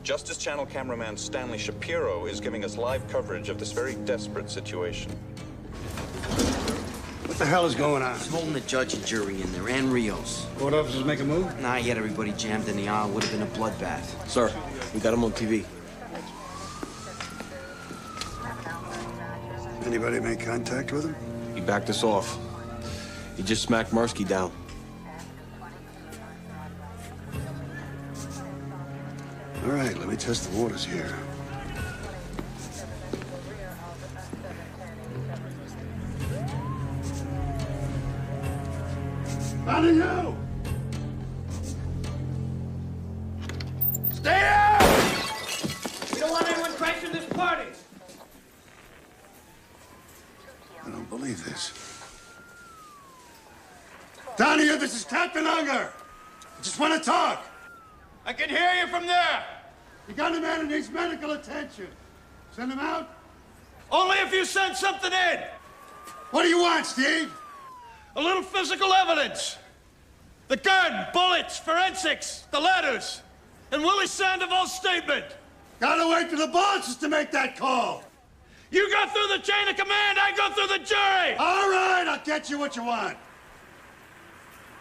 Justice Channel cameraman Stanley Shapiro is giving us live coverage of this very desperate situation. What the hell is going on? He's holding the judge and jury in there, and Rios. Court officers make a move? Not yet. Everybody jammed in the aisle. Would have been a bloodbath. Sir, we got him on TV. Anybody make contact with him? He backed us off. He just smacked Mursky down. All right, let me test the waters here. Out of you! Stay out! We don't want anyone crashing this party. I don't believe this. Donahue, this is Captain Unger. I just want to talk. I can hear you from there. You got a man who needs medical attention. Send him out? Only if you send something in. What do you want, Steve? A little physical evidence. The gun, bullets, forensics, the letters, and Willie Sandoval's statement. Gotta wait till the bosses to make that call. You go through the chain of command, I go through the jury. All right, I'll get you what you want.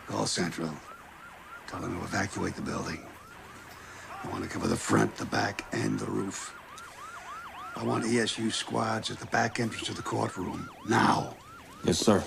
Call Central. Tell them to evacuate the building. I want to cover the front, the back, and the roof. I want ESU squads at the back entrance to the courtroom. Now. Yes, sir.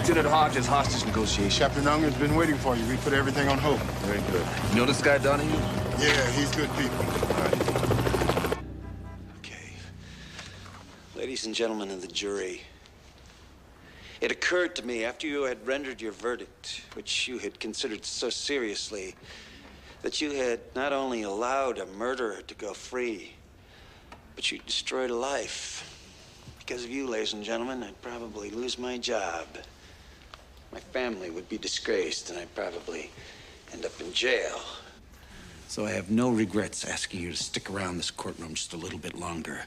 Lieutenant Hodges, hostage negotiation. Captain Unger's been waiting for you. We put everything on hold. Very good. You know this guy, Donahue? Yeah, he's good people. Okay. Ladies and gentlemen of the jury, it occurred to me after you had rendered your verdict, which you had considered so seriously, that you had not only allowed a murderer to go free, but you destroyed a life. Because of you, ladies and gentlemen, I'd probably lose my job. My family would be disgraced, and I'd probably end up in jail. So I have no regrets asking you to stick around this courtroom just a little bit longer.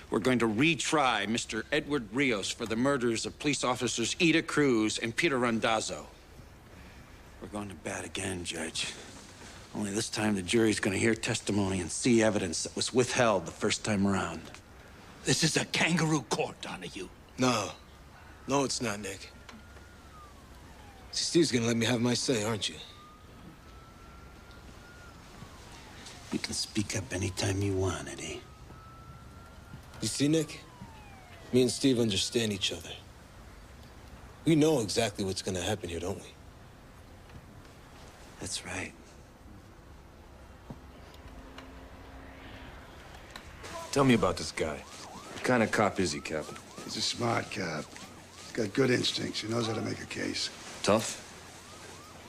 We're going to retry Mr. Edward Rios for the murders of police officers Ida Cruz and Peter Randazzo. We're going to bat again, Judge. Only this time the jury's going to hear testimony and see evidence that was withheld the first time around. This is a kangaroo court, Donahue. No, it's not, Nick. See, Steve's gonna let me have my say, aren't you? You can speak up anytime you want, Eddie. You see, Nick? Me and Steve understand each other. We know exactly what's gonna happen here, don't we? That's right. Tell me about this guy. What kind of cop is he, Captain? He's a smart cop. He's got good instincts. He knows how to make a case. Tough?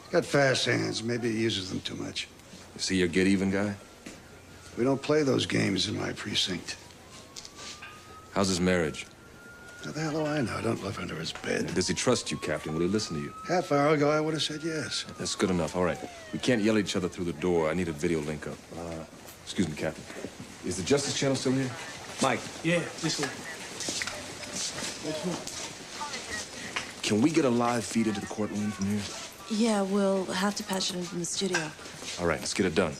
He's got fast hands. Maybe he uses them too much. Is he your get-even guy? We don't play those games in my precinct. How's his marriage? How the hell do I know? I don't live under his bed. Does he trust you, Captain? Will he listen to you? Half hour ago, I would have said yes. That's good enough. All right. We can't yell at each other through the door. I need a video link up. Excuse me, Captain. Is the Justice Channel still here? Mike. Yeah, this one. Can we get a live feed into the courtroom from here? Yeah, we'll have to patch it in from the studio. All right, let's get it done.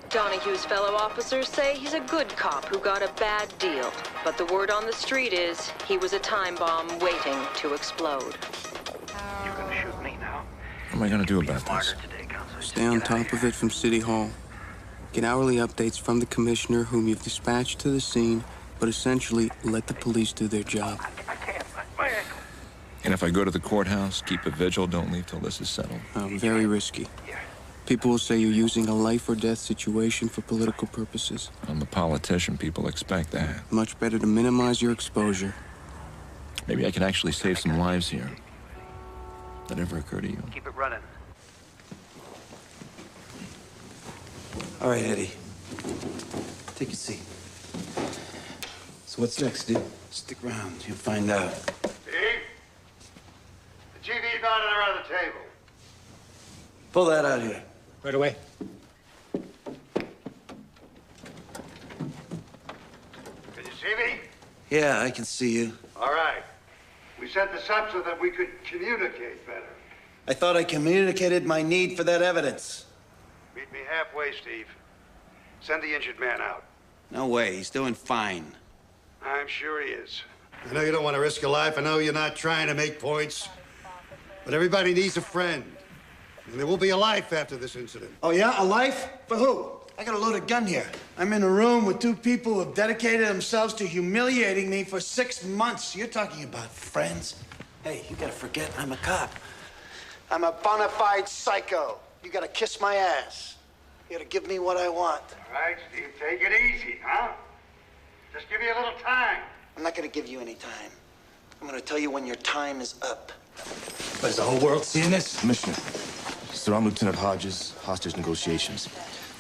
Donahue's fellow officers say he's a good cop who got a bad deal. But the word on the street is he was a time bomb waiting to explode. You're gonna shoot me now. What am I gonna do about this? Stay on top of it from City Hall. Get hourly updates from the commissioner whom you've dispatched to the scene, but essentially let the police do their job. And if I go to the courthouse, keep a vigil, don't leave till this is settled. Very risky. People will say you're using a life or death situation for political purposes. I'm a politician. People expect that. Much better to minimize your exposure. Maybe I can actually save some lives here. That ever occur to you? Keep it running. All right, Eddie. Take a seat. So what's next, Steve? Stick around. You'll find out. Steve? The GV's not around the table. Pull that out here. Right away. Can you see me? Yeah, I can see you. All right. We set this up so that we could communicate better. I thought I communicated my need for that evidence. Meet me halfway, Steve. Send the injured man out. No way. He's doing fine. I'm sure he is. I know you don't want to risk your life. I know you're not trying to make points. But everybody needs a friend. And there will be a life after this incident. Oh, yeah? A life? For who? I got a loaded gun here. I'm in a room with two people who have dedicated themselves to humiliating me for 6 months. You're talking about friends? Hey, you gotta forget I'm a cop. I'm a bona fide psycho. You gotta kiss my ass. You gotta give me what I want. All right, Steve, take it easy, huh? Just give you a little time. I'm not gonna give you any time. I'm gonna tell you when your time is up. Is the whole world seeing this? Commissioner, sir, I'm Lieutenant Hodges, hostage negotiations.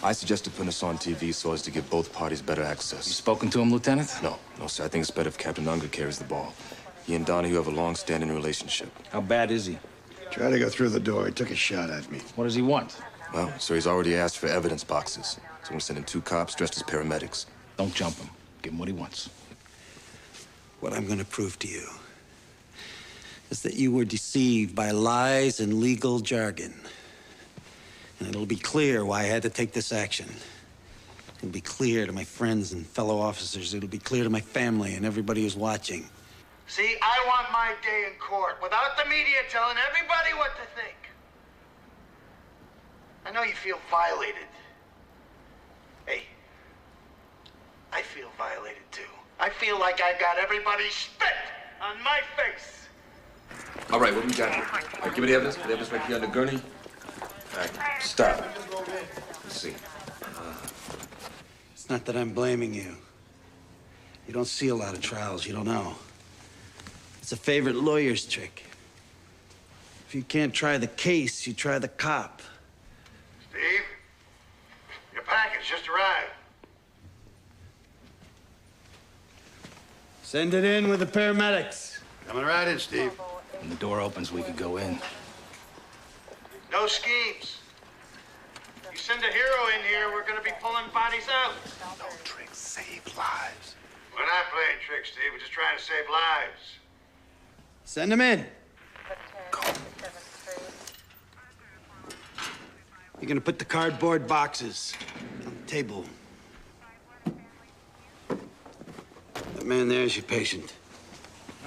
I suggested putting this on TV so as to give both parties better access. You spoken to him, Lieutenant? No, sir. I think it's better if Captain Unger carries the ball. He and Donahue have a long-standing relationship. How bad is he? Tried to go through the door. He took a shot at me. What does he want? Well, sir, he's already asked for evidence boxes. So I'm sending 2 cops dressed as paramedics. Don't jump him. Give him what he wants. What I'm gonna prove to you is that you were deceived by lies and legal jargon. And it'll be clear why I had to take this action. It'll be clear to my friends and fellow officers. It'll be clear to my family and everybody who's watching. See, I want my day in court without the media telling everybody what to think. I know you feel violated. Hey, I feel violated too. I feel like I got everybody's spit on my face. All right, what do we got here? All right, give me the evidence. The evidence right here on the gurney. All right, stop. Let's see. It's not that I'm blaming you. You don't see a lot of trials. You don't know. It's a favorite lawyer's trick. If you can't try the case, you try the cop. Steve, your package just arrived. Send it in with the paramedics. Coming right in, Steve. When the door opens, we could go in. No schemes. You send a hero in here, we're gonna be pulling bodies out. No tricks, save lives. We're not playing tricks, Steve. We're just trying to save lives. Send them in. You're gonna put the cardboard boxes on the table. That man there's your patient.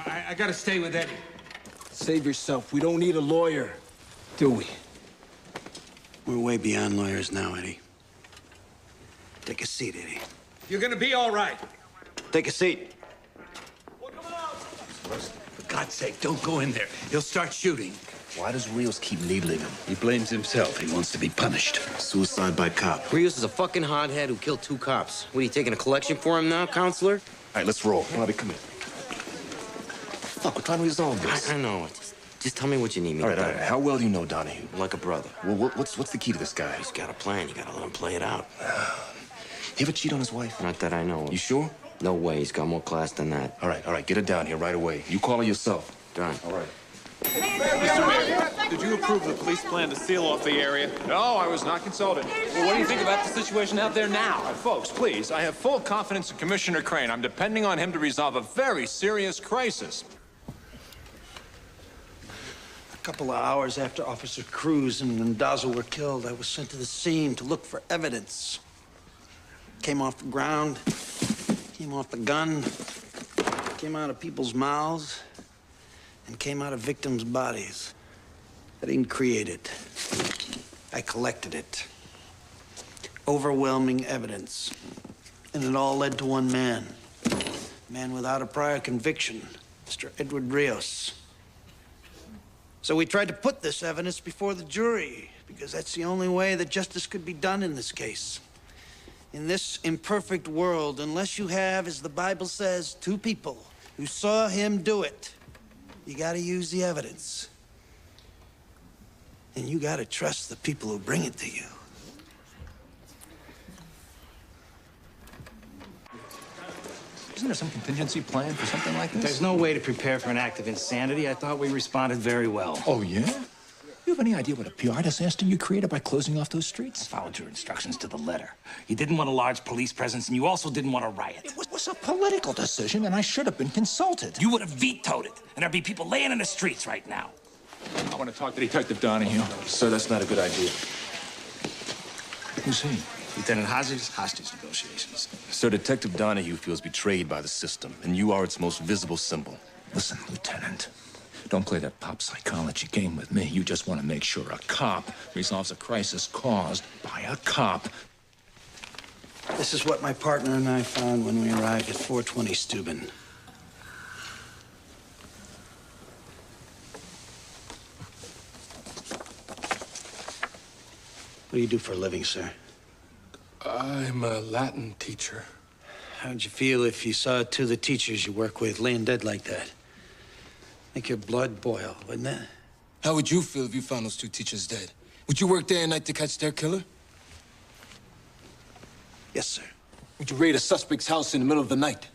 I gotta stay with Eddie. Save yourself. We don't need a lawyer, do we? We're way beyond lawyers now, Eddie. Take a seat, Eddie. You're gonna be all right. Take a seat. For God's sake, don't go in there. He'll start shooting. Why does Rios keep needling him? He blames himself. He wants to be punished. Suicide by cop. Rios is a fucking hothead who killed 2 cops. What, are you taking a collection for him now, counselor? All right, let's roll. Bobby, come in. Fuck, we're trying to resolve this. I know. Just tell me what you need me All to right, do. all right. How well do you know Donahue? Like a brother. Well, what's the key to this guy? He's got a plan. You gotta let him play it out. He ever cheat on his wife? Not that I know of. You sure? No way. He's got more class than that. All right. Get her down here right away. You call her yourself. Done. All right. Mr. Mayor, did you approve the police plan to seal off the area? No, I was not consulted. Well, what do you think about the situation out there now? Folks, please, I have full confidence in Commissioner Crane. I'm depending on him to resolve a very serious crisis. A couple of hours after Officer Cruz and Mendoza were killed, I was sent to the scene to look for evidence. Came off the ground, came off the gun, came out of people's mouths, and came out of victims' bodies. I didn't create it. I collected it. Overwhelming evidence. And it all led to one man. A man without a prior conviction, Mr. Edward Rios. So we tried to put this evidence before the jury, because that's the only way that justice could be done in this case. In this imperfect world, unless you have, as the Bible says, 2 people who saw him do it, you gotta use the evidence. And you gotta trust the people who bring it to you. Isn't there some contingency plan for something like this? There's no way to prepare for an act of insanity. I thought we responded very well. Oh, yeah? You have any idea what a PR disaster you created by closing off those streets? I followed your instructions to the letter. You didn't want a large police presence, and you also didn't want a riot. It was a political decision, and I should have been consulted. You would have vetoed it, and there'd be people laying in the streets right now. I want to talk to Detective Donahue. Sir, that's not a good idea. Who's he? Lieutenant Hodges, hostage negotiations. Sir, Detective Donahue feels betrayed by the system, and you are its most visible symbol. Listen, Lieutenant. Don't play that pop psychology game with me. You just want to make sure a cop resolves a crisis caused by a cop. This is what my partner and I found when we arrived at 420 Steuben. What do you do for a living, sir? I'm a Latin teacher. How'd you feel if you saw two of the teachers you work with laying dead like that? Make your blood boil, wouldn't it? How would you feel if you found those two teachers dead? Would you work day and night to catch their killer? Yes, sir. Would you raid a suspect's house in the middle of the night?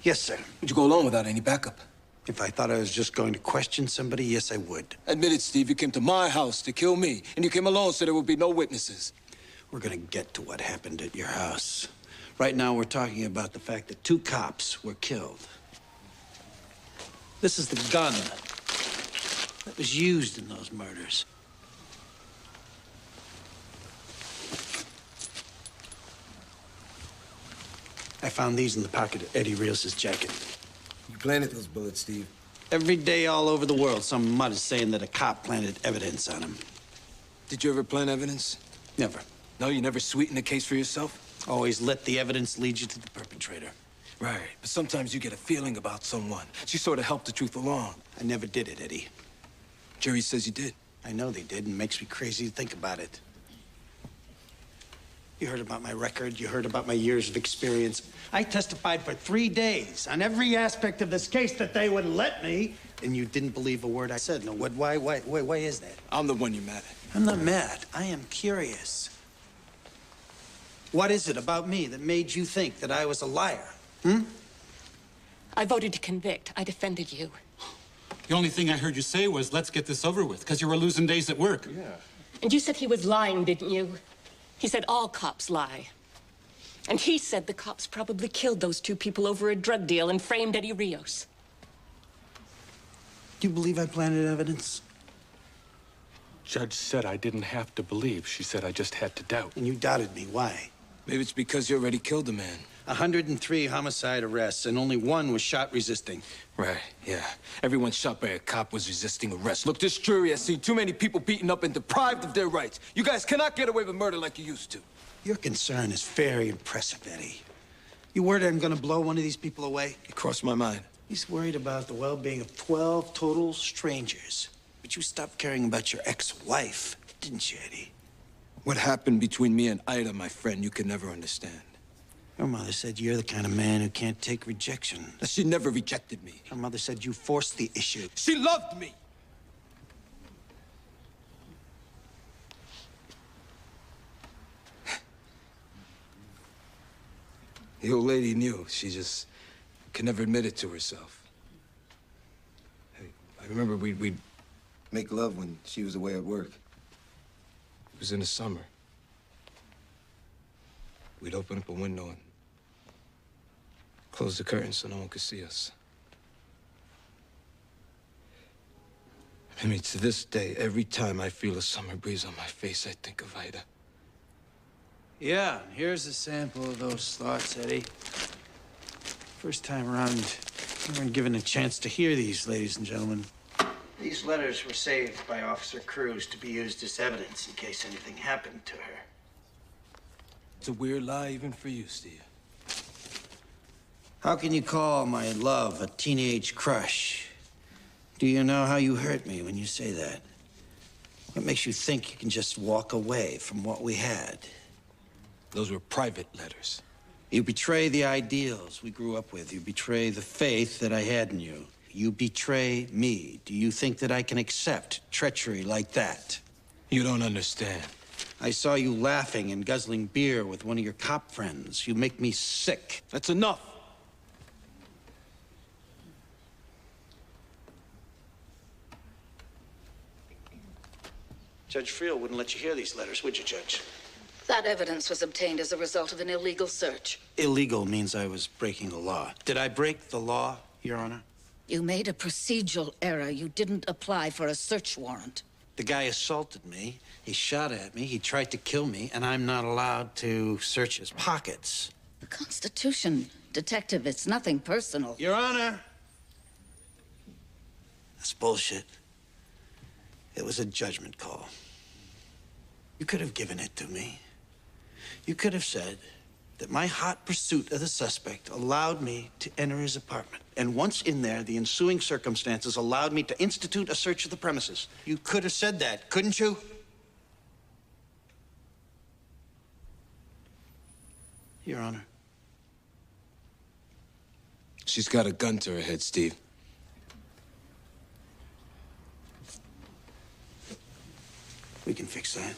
Yes, sir. Would you go alone without any backup? If I thought I was just going to question somebody, yes, I would. Admit it, Steve. You came to my house to kill me, and you came alone so there would be no witnesses. We're gonna get to what happened at your house. Right now, we're talking about the fact that two cops were killed. This is the gun that was used in those murders. I found these in the pocket of Eddie Rios' jacket. You planted those bullets, Steve. Every day all over the world, some mud is saying that a cop planted evidence on him. Did you ever plant evidence? Never. No, you never sweetened the case for yourself? Always let the evidence lead you to the perpetrator. Right, but sometimes you get a feeling about someone. She sort of helped the truth along. I never did it, Eddie. Jury says you did. I know they did, and it makes me crazy to think about it. You heard about my record. You heard about my years of experience. I testified for 3 days on every aspect of this case that they would let me, and you didn't believe a word I said. No, what? Why is that? I'm the one you're mad at. I'm not mad. I am curious. What is it about me that made you think that I was a liar? I voted to convict. I defended you. The only thing I heard you say was, let's get this over with, because you were losing days at work. Yeah. And you said he was lying, didn't you? He said all cops lie. And he said the cops probably killed those two people over a drug deal and framed Eddie Rios. Do you believe I planted evidence? Judge said I didn't have to believe. She said I just had to doubt. And you doubted me. Why? Maybe it's because you already killed a man. 103 homicide arrests, and only one was shot resisting. Right, yeah. Everyone shot by a cop was resisting arrest. Look, this jury has seen too many people beaten up and deprived of their rights. You guys cannot get away with murder like you used to. Your concern is very impressive, Eddie. You worried I'm gonna blow one of these people away? It crossed my mind. He's worried about the well-being of 12 total strangers. But you stopped caring about your ex-wife, didn't you, Eddie? What happened between me and Ida, my friend, you can never understand. Your mother said you're the kind of man who can't take rejection. She never rejected me. Her mother said you forced the issue. She loved me! The old lady knew. She just could never admit it to herself. I remember we'd make love when she was away at work. It was in the summer. We'd open up a window and close the curtains so no one could see us. I mean, to this day, every time I feel a summer breeze on my face, I think of Ida. Yeah, here's a sample of those thoughts, Eddie. First time around, you weren't given a chance to hear these, ladies and gentlemen. These letters were saved by Officer Cruz to be used as evidence in case anything happened to her. It's a weird lie even for you, Steve. How can you call my love a teenage crush? Do you know how you hurt me when you say that? What makes you think you can just walk away from what we had? Those were private letters. You betray the ideals we grew up with. You betray the faith that I had in you. You betray me. Do you think that I can accept treachery like that? You don't understand. I saw you laughing and guzzling beer with one of your cop friends. You make me sick. That's enough. Judge Friel wouldn't let you hear these letters, would you, Judge? That evidence was obtained as a result of an illegal search. Illegal means I was breaking the law. Did I break the law, Your Honor? You made a procedural error. You didn't apply for a search warrant. The guy assaulted me, he shot at me, he tried to kill me, and I'm not allowed to search his pockets. The Constitution, Detective, it's nothing personal. Your Honor! That's bullshit. It was a judgment call. You could have given it to me. You could have said that my hot pursuit of the suspect allowed me to enter his apartment. And once in there, the ensuing circumstances allowed me to institute a search of the premises. You could have said that, couldn't you? Your Honor. She's got a gun to her head, Steve. We can fix that.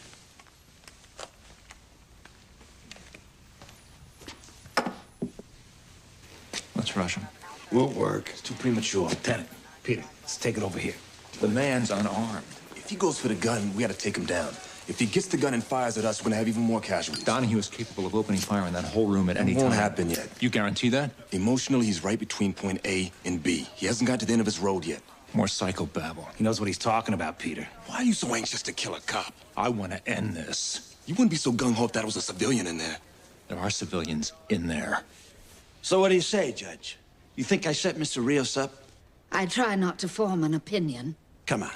Let's rush him. Won't work. It's too premature. Lieutenant, Peter, let's take it over here. The man's unarmed. If he goes for the gun, we gotta take him down. If he gets the gun and fires at us, we're gonna have even more casualties. Donahue is capable of opening fire in that whole room at any time. It won't happen yet. You guarantee that? Emotionally, he's right between point A and B. He hasn't got to the end of his road yet. More psychobabble. He knows what he's talking about, Peter. Why are you so anxious to kill a cop? I want to end this. You wouldn't be so gung-ho if that was a civilian in there. There are civilians in there. So what do you say, Judge? You think I set Mr. Rios up? I try not to form an opinion. Come on.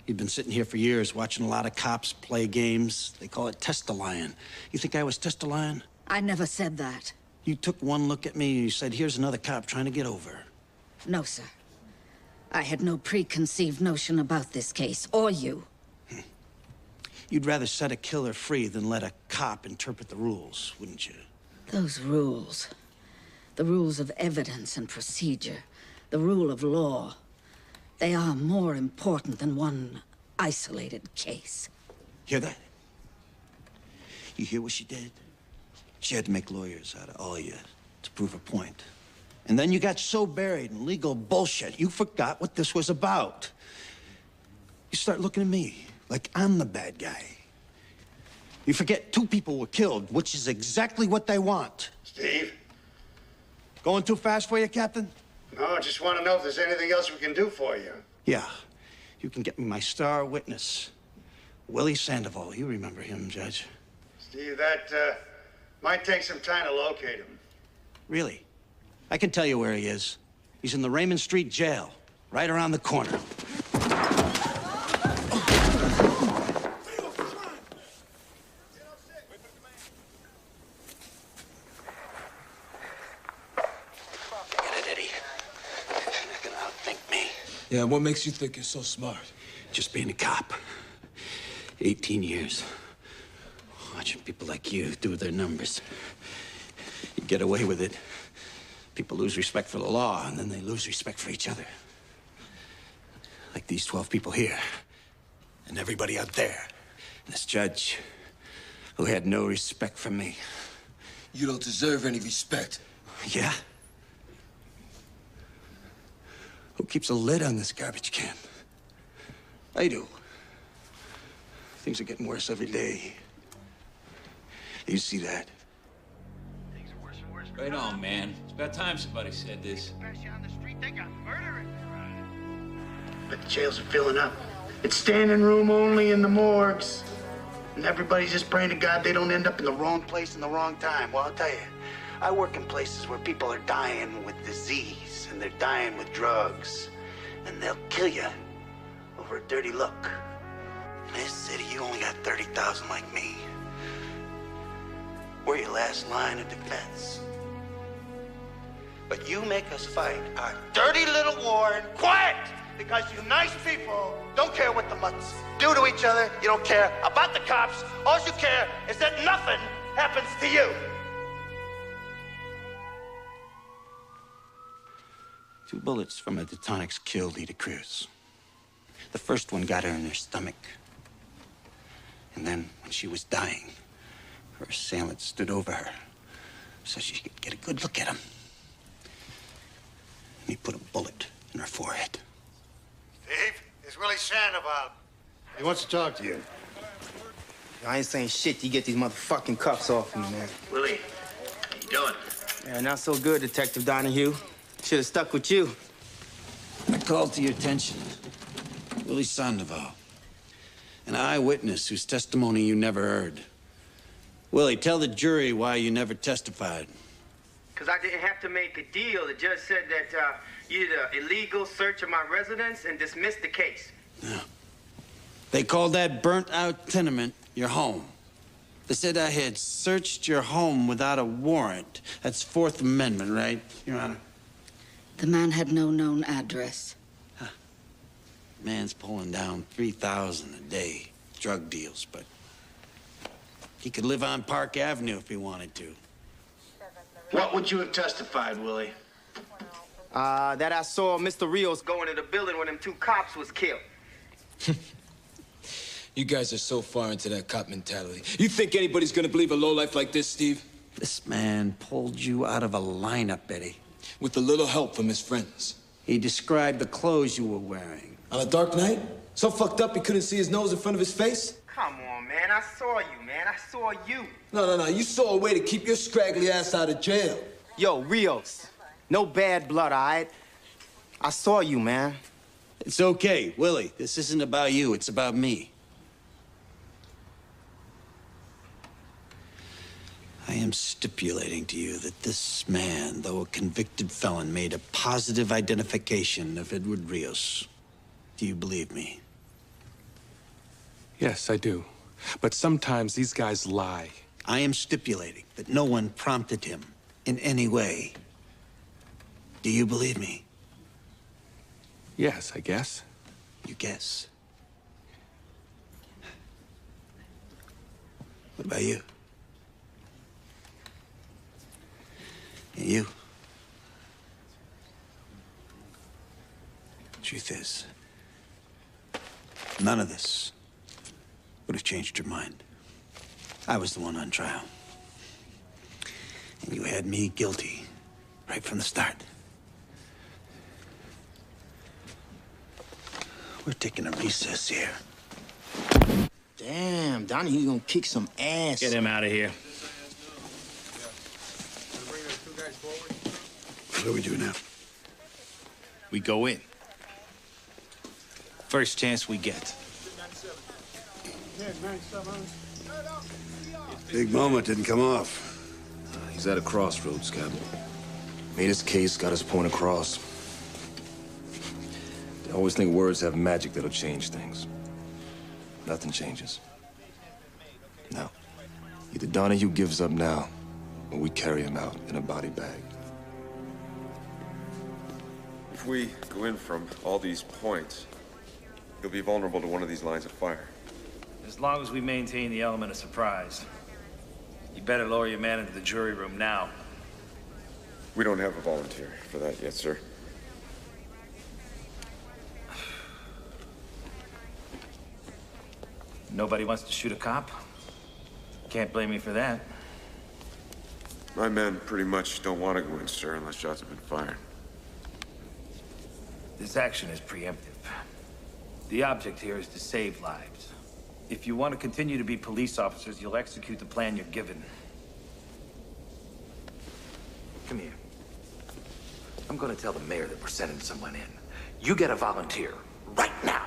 You've been sitting here for years watching a lot of cops play games. They call it test-a-lion. You think I was test-a-lion? I never said that. You took one look at me and you said, here's another cop trying to get over. No, sir. I had no preconceived notion about this case, or you. You'd rather set a killer free than let a cop interpret the rules, wouldn't you? Those rules. The rules of evidence and procedure. The rule of law. They are more important than one isolated case. Hear that? You hear what she did? She had to make lawyers out of all you to prove her point. And then you got so buried in legal bullshit, you forgot what this was about. You start looking at me like I'm the bad guy. You forget 2 people were killed, which is exactly what they want. Steve? Going too fast for you, Captain? No, just want to know if there's anything else we can do for you. Yeah. You can get me my star witness, Willie Sandoval. You remember him, Judge. Steve, that might take some time to locate him. Really? I can tell you where he is. He's in the Raymond Street jail, right around the corner. Yeah, what makes you think you're so smart? Just being a cop. 18 years. Watching people like you do their numbers. You get away with it. People lose respect for the law, and then they lose respect for each other. Like these 12 people here. And everybody out there. And this judge who had no respect for me. You don't deserve any respect. Yeah? Who keeps a lid on this garbage can? I do. Things are getting worse every day. You see that? Right on, man. It's about time somebody said this. But the jails are filling up. It's standing room only in the morgues. And everybody's just praying to God they don't end up in the wrong place in the wrong time. Well, I'll tell you, I work in places where people are dying with disease and they're dying with drugs. And they'll kill you over a dirty look. In this city, you only got 30,000 like me. We're your last line of defense. But you make us fight our dirty little war in quiet because you nice people don't care what the mutts do to each other. You don't care about the cops. All you care is that nothing happens to you. 2 bullets from a Detonix killed Lita Cruz. The first one got her in her stomach. And then, when she was dying, her assailant stood over her so she could get a good look at him. And he put a bullet in her forehead. Steve, it's Willie Sandoval. He wants to talk to you. I ain't saying shit till you get these motherfucking cuffs off me, man. Willie, how you doing? Yeah, not so good, Detective Donahue. Should have stuck with you. I called to your attention Willie Sandoval, an eyewitness whose testimony you never heard. Willie, tell the jury why you never testified. Because I didn't have to make a deal. The judge said that you did an illegal search of my residence and dismissed the case. Yeah. They called that burnt-out tenement your home. They said I had searched your home without a warrant. That's Fourth Amendment, right, Your Honor? The man had no known address. Man's pulling down 3,000 a day, drug deals, but he could live on Park Avenue if he wanted to. What would you have testified, Willie? That I saw Mr. Rios go into the building when them two cops was killed. You guys are so far into that cop mentality. You think anybody's gonna believe a lowlife like this, Steve? This man pulled you out of a lineup, Eddie. With a little help from his friends. He described the clothes you were wearing. On a dark night? So fucked up he couldn't see his nose in front of his face? Come on, man. I saw you, man. I saw you. No. You saw a way to keep your scraggly ass out of jail. Yo, Rios. No bad blood, all right? I saw you, man. It's okay, Willie. This isn't about you. It's about me. I am stipulating to you that this man, though a convicted felon, made a positive identification of Edward Rios. Do you believe me? Yes, I do. But sometimes these guys lie. I am stipulating that no one prompted him in any way. Do you believe me? Yes, I guess. You guess. What about you? And you? Truth is, none of this would have changed your mind. I was the one on trial. And you had me guilty right from the start. We're taking a recess here. Damn, Donnie, you gonna kick some ass. Get him out of here. What do we do now? We go in. First chance we get. Big moment didn't come off. He's at a crossroads, Captain. Made his case, got his point across. They always think words have magic that'll change things. Nothing changes. Now, either Donahue gives up now, or we carry him out in a body bag. If we go in from all these points, you'll be vulnerable to one of these lines of fire. As long as we maintain the element of surprise. You better lower your man into the jury room now. We don't have a volunteer for that yet, sir. Nobody wants to shoot a cop? Can't blame me for that. My men pretty much don't want to go in, sir, unless shots have been fired. This action is preemptive. The object here is to save lives. If you want to continue to be police officers, you'll execute the plan you're given. Come here. I'm gonna tell the mayor that we're sending someone in. You get a volunteer right now.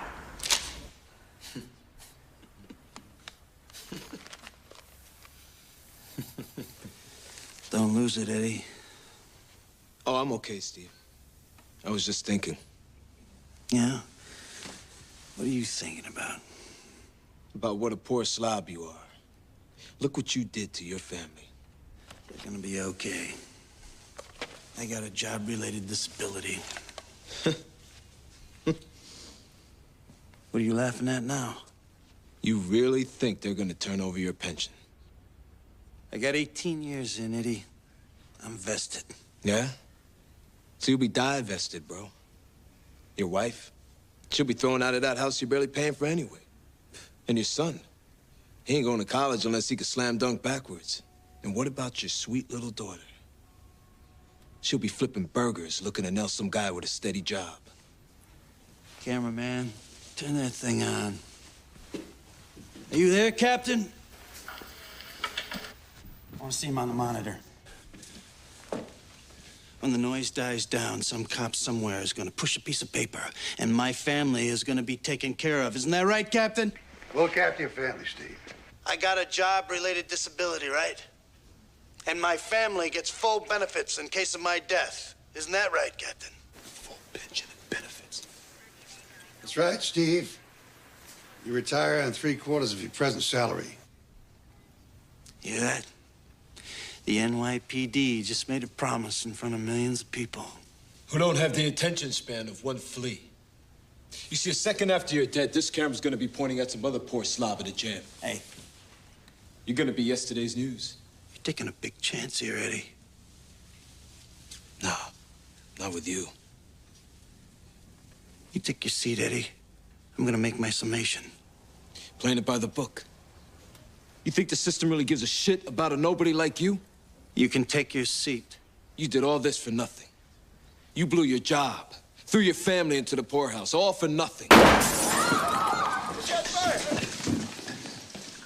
Don't lose it, Eddie. Oh, I'm okay, Steve. I was just thinking. Yeah? What are you thinking about? About what a poor slob you are. Look what you did to your family. They're gonna be okay. I got a job-related disability. What are you laughing at now? You really think they're gonna turn over your pension? I got 18 years in, Eddie. I'm vested. Yeah? So you'll be divested, bro. Your wife? She'll be thrown out of that house you're barely paying for anyway. And your son? He ain't going to college unless he can slam dunk backwards. And what about your sweet little daughter? She'll be flipping burgers looking to nail some guy with a steady job. Cameraman, turn that thing on. Are you there, Captain? want to see him on the monitor. When the noise dies down, some cop somewhere is going to push a piece of paper, and my family is going to be taken care of. Isn't that right, Captain? Look after your family, Steve. I got a job-related disability, right? And my family gets full benefits in case of my death. Isn't that right, Captain? Full pension and benefits. That's right, Steve. You retire on 3/4 of your present salary. You hear that? The NYPD just made a promise in front of millions of people. Who don't have the attention span of one flea. You see, a second after you're dead, this camera's gonna be pointing at some other poor slob at a jam. Hey. You're gonna be yesterday's news. You're taking a big chance here, Eddie. Nah, not with you. You take your seat, Eddie. I'm gonna make my summation. Playing it by the book. You think the system really gives a shit about a nobody like you? You can take your seat. You did all this for nothing. You blew your job, threw your family into the poorhouse, all for nothing.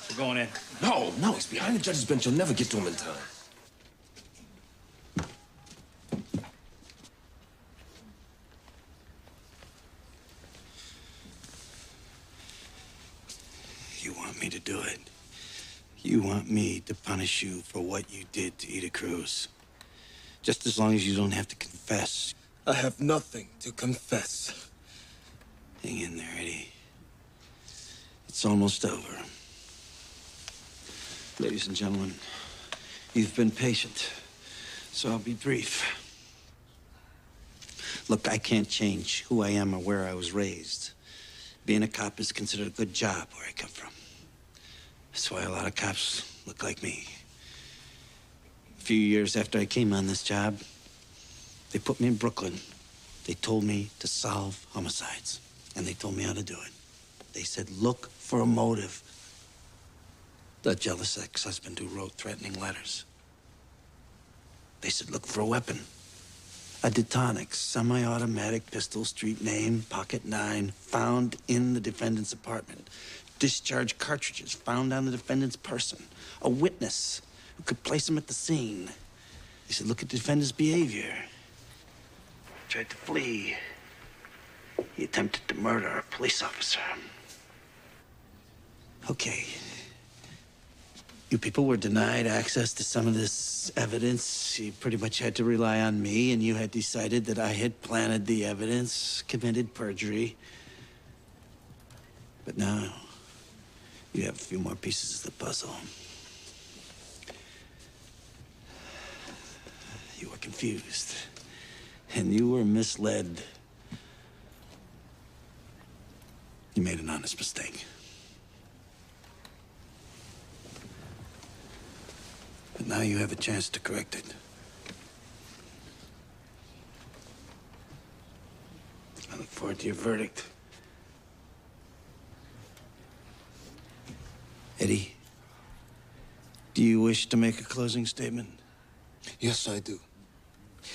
We're going in. No, he's behind the judge's bench. You'll never get to him in time. You want me to do it? You want me to punish you for what you did to Ida Cruz? Just as long as you don't have to confess. I have nothing to confess. Hang in there, Eddie. It's almost over. Ladies and gentlemen, you've been patient, so I'll be brief. Look, I can't change who I am or where I was raised. Being a cop is considered a good job where I come from. That's why a lot of cops look like me. A few years after I came on this job, they put me in Brooklyn. They told me to solve homicides, and they told me how to do it. They said, look for a motive. The jealous ex-husband who wrote threatening letters. They said, look for a weapon. A Detonix, semi-automatic pistol, street name, pocket 9, found in the defendant's apartment. Discharge cartridges found on the defendant's person. A witness who could place him at the scene. They said, look at the defendant's behavior. Tried to flee. He attempted to murder a police officer. Okay. You people were denied access to some of this evidence. You pretty much had to rely on me, and you had decided that I had planted the evidence, committed perjury. But now, you have a few more pieces of the puzzle. You were confused, and you were misled. You made an honest mistake. But now you have a chance to correct it. I look forward to your verdict. Eddie, do you wish to make a closing statement? Yes, I do.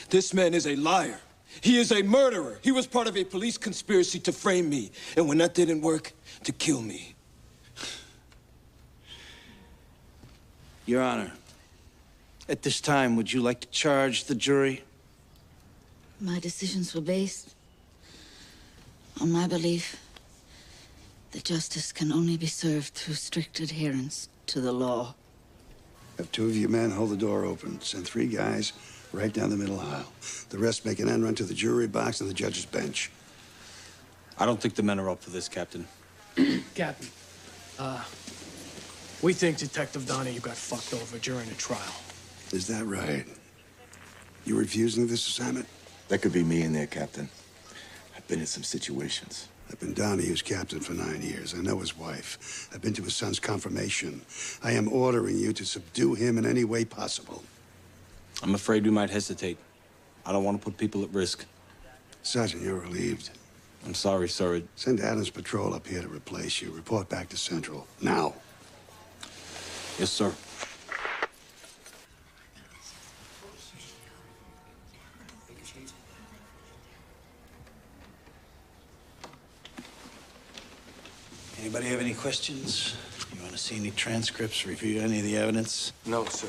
This man is a liar. He is a murderer. He was part of a police conspiracy to frame me. And when that didn't work, to kill me. Your Honor, at this time, would you like to charge the jury? My decisions were based on my belief that justice can only be served through strict adherence to the law. Have 2 of you men hold the door open. Send 3 guys right down the middle aisle. The rest make an end run to the jury box and the judge's bench. I don't think the men are up for this, Captain. Captain, we think Detective Donahue got fucked over during the trial. Is that right? You refusing this assignment? That could be me in there, Captain. I've been in some situations. I've been Donahue's captain for 9 years. I know his wife. I've been to his son's confirmation. I am ordering you to subdue him in any way possible. I'm afraid we might hesitate. I don't want to put people at risk. Sergeant, you're relieved. I'm sorry, sir. Send Adams Patrol up here to replace you. Report back to Central. Now. Yes, sir. Anybody have any questions? You want to see any transcripts, review any of the evidence? No, sir.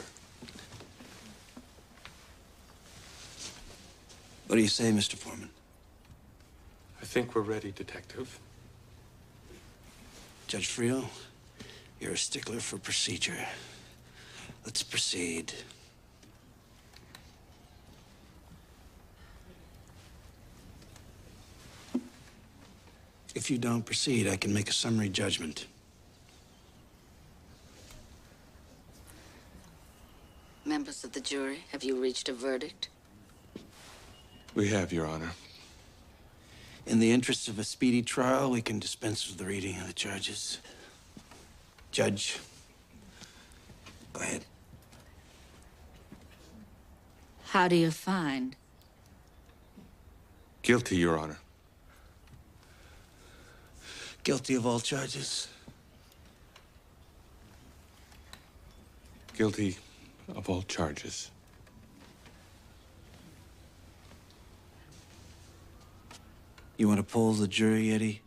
What do you say, Mr. Foreman? I think we're ready, Detective. Judge Friel, you're a stickler for procedure. Let's proceed. If you don't proceed, I can make a summary judgment. Members of the jury, have you reached a verdict? We have, Your Honor. In the interest of a speedy trial, we can dispense with the reading of the charges. Judge, go ahead. How do you find? Guilty, Your Honor. Guilty of all charges. Guilty of all charges. You want to poll the jury, Eddie?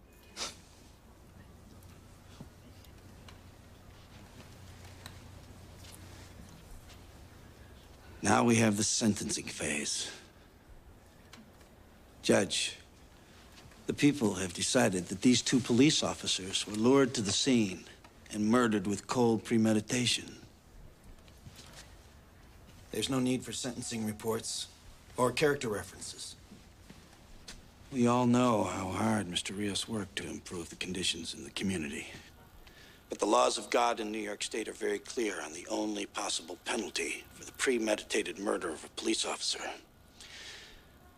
Now we have the sentencing phase. Judge, the people have decided that these two police officers were lured to the scene and murdered with cold premeditation. There's no need for sentencing reports or character references. We all know how hard Mr. Rios worked to improve the conditions in the community. But the laws of God in New York State are very clear on the only possible penalty for the premeditated murder of a police officer.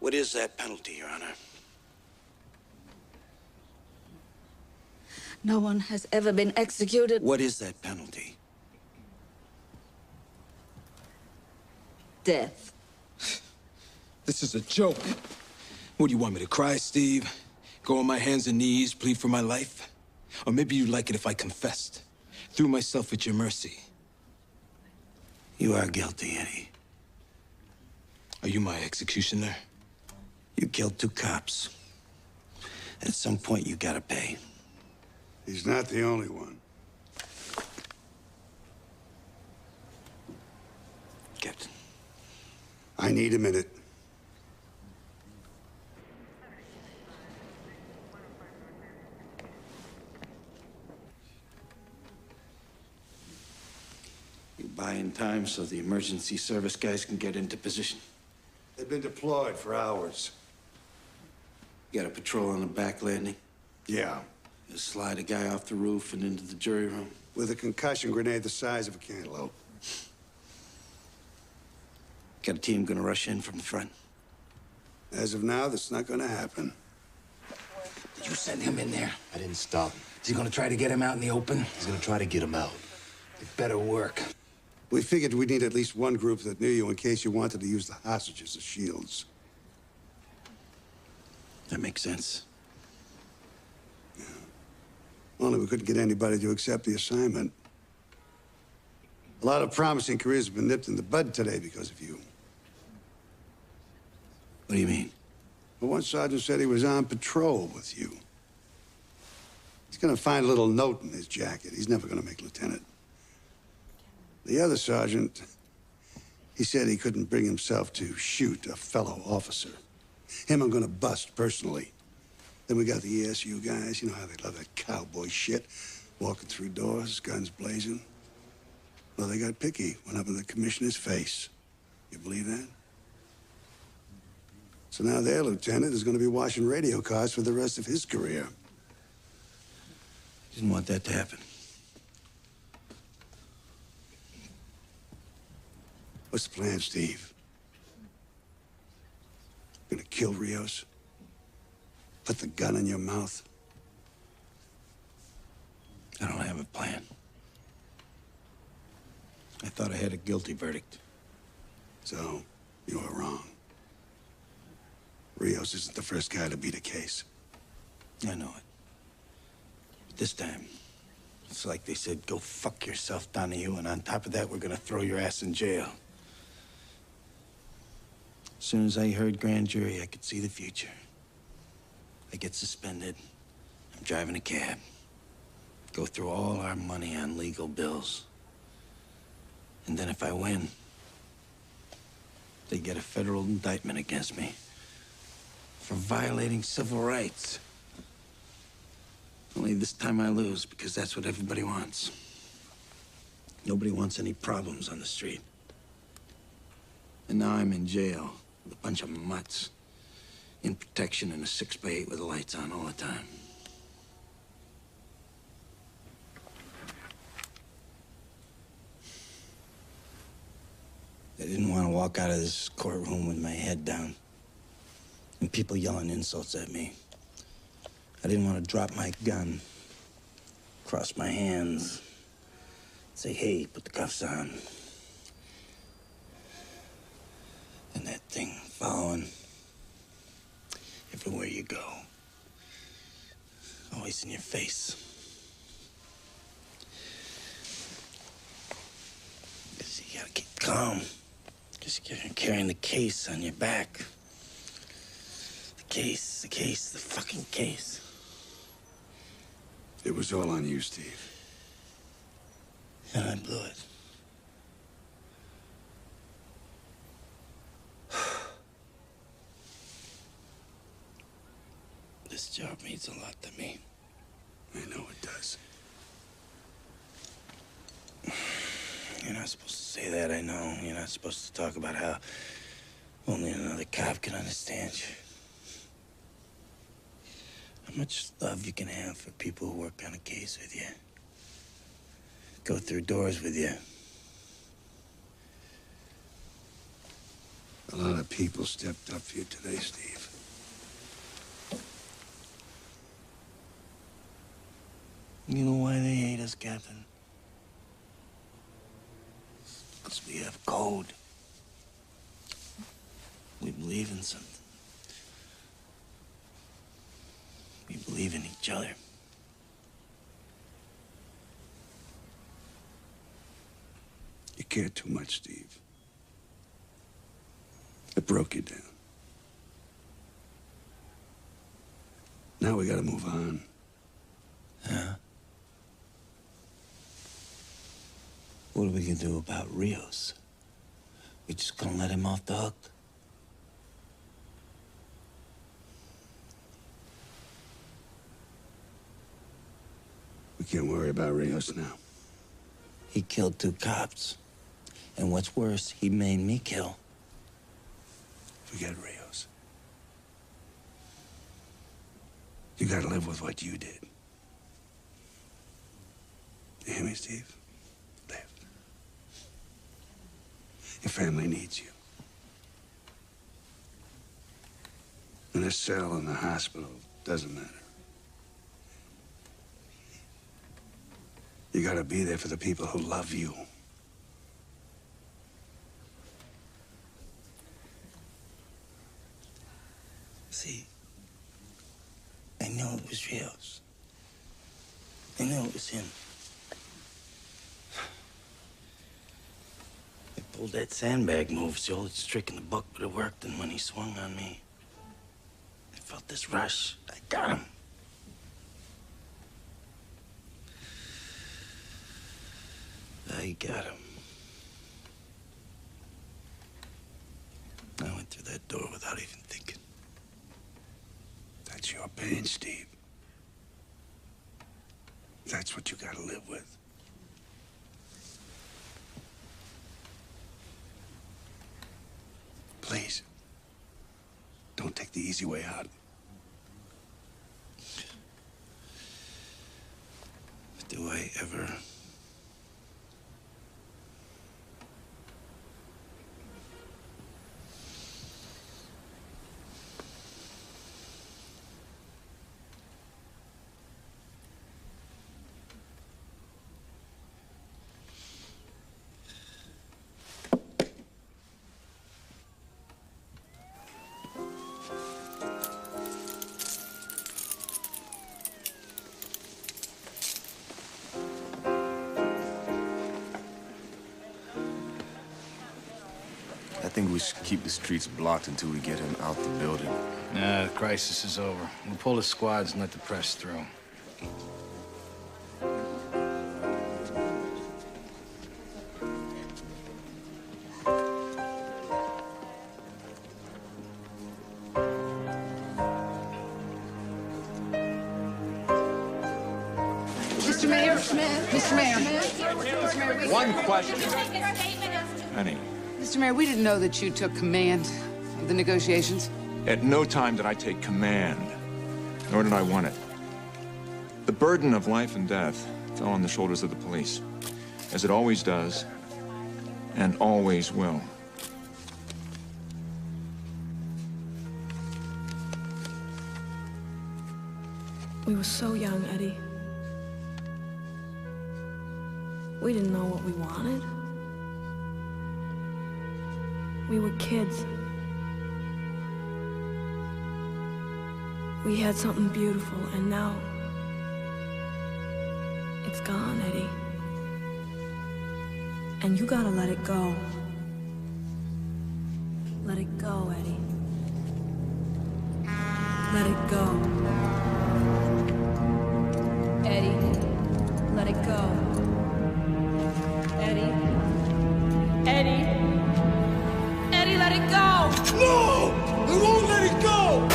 What is that penalty, Your Honor? No one has ever been executed. What is that penalty? Death. This is a joke. What, do you want me to cry, Steve? Go on my hands and knees, plead for my life? Or maybe you'd like it if I confessed, threw myself at your mercy. You are guilty, Eddie. Are you my executioner? You killed two cops. At some point, you gotta pay. He's not the only one. Captain. I need a minute. You buy in time so the emergency service guys can get into position. They've been deployed for hours. You got a patrol on the back landing? Yeah. Just slide a guy off the roof and into the jury room? With a concussion grenade the size of a cantaloupe. Got a team gonna rush in from the front? As of now, that's not gonna happen. Did you send him in there? I didn't stop him. Is he gonna try to get him out in the open? He's gonna try to get him out. It better work. We figured we'd need at least one group that knew you in case you wanted to use the hostages as shields. That makes sense. Yeah. Only we couldn't get anybody to accept the assignment. A lot of promising careers have been nipped in the bud today because of you. What do you mean? Well, one sergeant said he was on patrol with you. He's gonna find a little note in his jacket. He's never gonna make lieutenant. The other sergeant, he said he couldn't bring himself to shoot a fellow officer. Him I'm gonna bust personally. Then we got the ESU guys. You know how they love that cowboy shit. Walking through doors, guns blazing. Well, they got picky. Went up in the commissioner's face. You believe that? So now their lieutenant is gonna be washing radio cars for the rest of his career. Didn't want that to happen. What's the plan, Steve? Gonna kill Rios? Put the gun in your mouth? I don't have a plan. I thought I had a guilty verdict. So, you were wrong. Rios isn't the first guy to beat a case. I know it. But this time, it's like they said, go fuck yourself, Donahue, and on top of that, we're gonna throw your ass in jail. As soon as I heard grand jury, I could see the future. I get suspended. I'm driving a cab. Go through all our money on legal bills. And then if I win, they get a federal indictment against me for violating civil rights. Only this time I lose, because that's what everybody wants. Nobody wants any problems on the street. And now I'm in jail with a bunch of mutts. In protection in a 6x8 with the lights on all the time. I didn't want to walk out of this courtroom with my head down and people yelling insults at me. I didn't want to drop my gun, cross my hands, say, hey, put the cuffs on. And that thing following everywhere you go. Always in your face. Because you gotta keep calm. Because you're carrying the case on your back. The case, the fucking case. It was all on you, Steve. And I blew it. This job means a lot to me. I know it does. You're not supposed to say that, I know. You're not supposed to talk about how only another cop can understand you. How much love you can have for people who work on a case with you. Go through doors with you. A lot of people stepped up for you today, Steve. You know why they hate us, Captain? Because we have code. We believe in something. We believe in each other. You care too much, Steve. It broke you down. Now we gotta move on. Yeah? What are we gonna do about Rios? We just gonna let him off the hook? We can't worry about Rios now. He killed 2 cops. And what's worse, he made me kill. Forget Rios. You gotta live with what you did. You hear me, Steve? Live. Your family needs you. In a cell in the hospital, doesn't matter. You gotta be there for the people who love you. See, I know it was Rios. I know it was him. I pulled that sandbag move. It's the oldest trick in the book, but it worked. And when he swung on me, I felt this rush. I got him. I got him. I went through that door without even thinking. That's your pain, Steve. That's what you gotta live with. Please, don't take the easy way out. Do I ever? I think we should keep the streets blocked until we get him out the building. Nah, the crisis is over. We'll pull the squads and let the press through. Mr. Mayor, Mr. Mayor. One question. Penny, Mr. Mayor, we didn't know that you took command of the negotiations. at no time did I take command, nor did I want it. The burden of life and death fell on the shoulders of the police, as it always does, and always will. We were so young, Eddie. We didn't know what we wanted. We were kids. We had something beautiful, and now it's gone, Eddie. And you gotta let it go. Let it go, Eddie. Let it go. Eddie, let it go. Eddie. Eddie. Eddie, let it go! No! I won't let it go!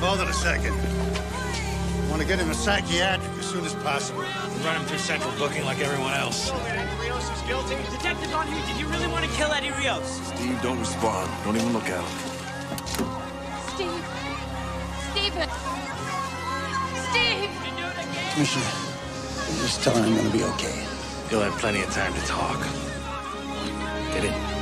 Hold it a second. I want to get him a psychiatric as soon as possible. Run him through central booking like everyone else. Eddie Rios is guilty. Detective on you, did you really want to kill Eddie Rios? Steve, don't respond. Don't even look at him. Steve. Steven. Steve! Commissioner, just tell her I'm gonna be okay. You'll have plenty of time to talk. Get in.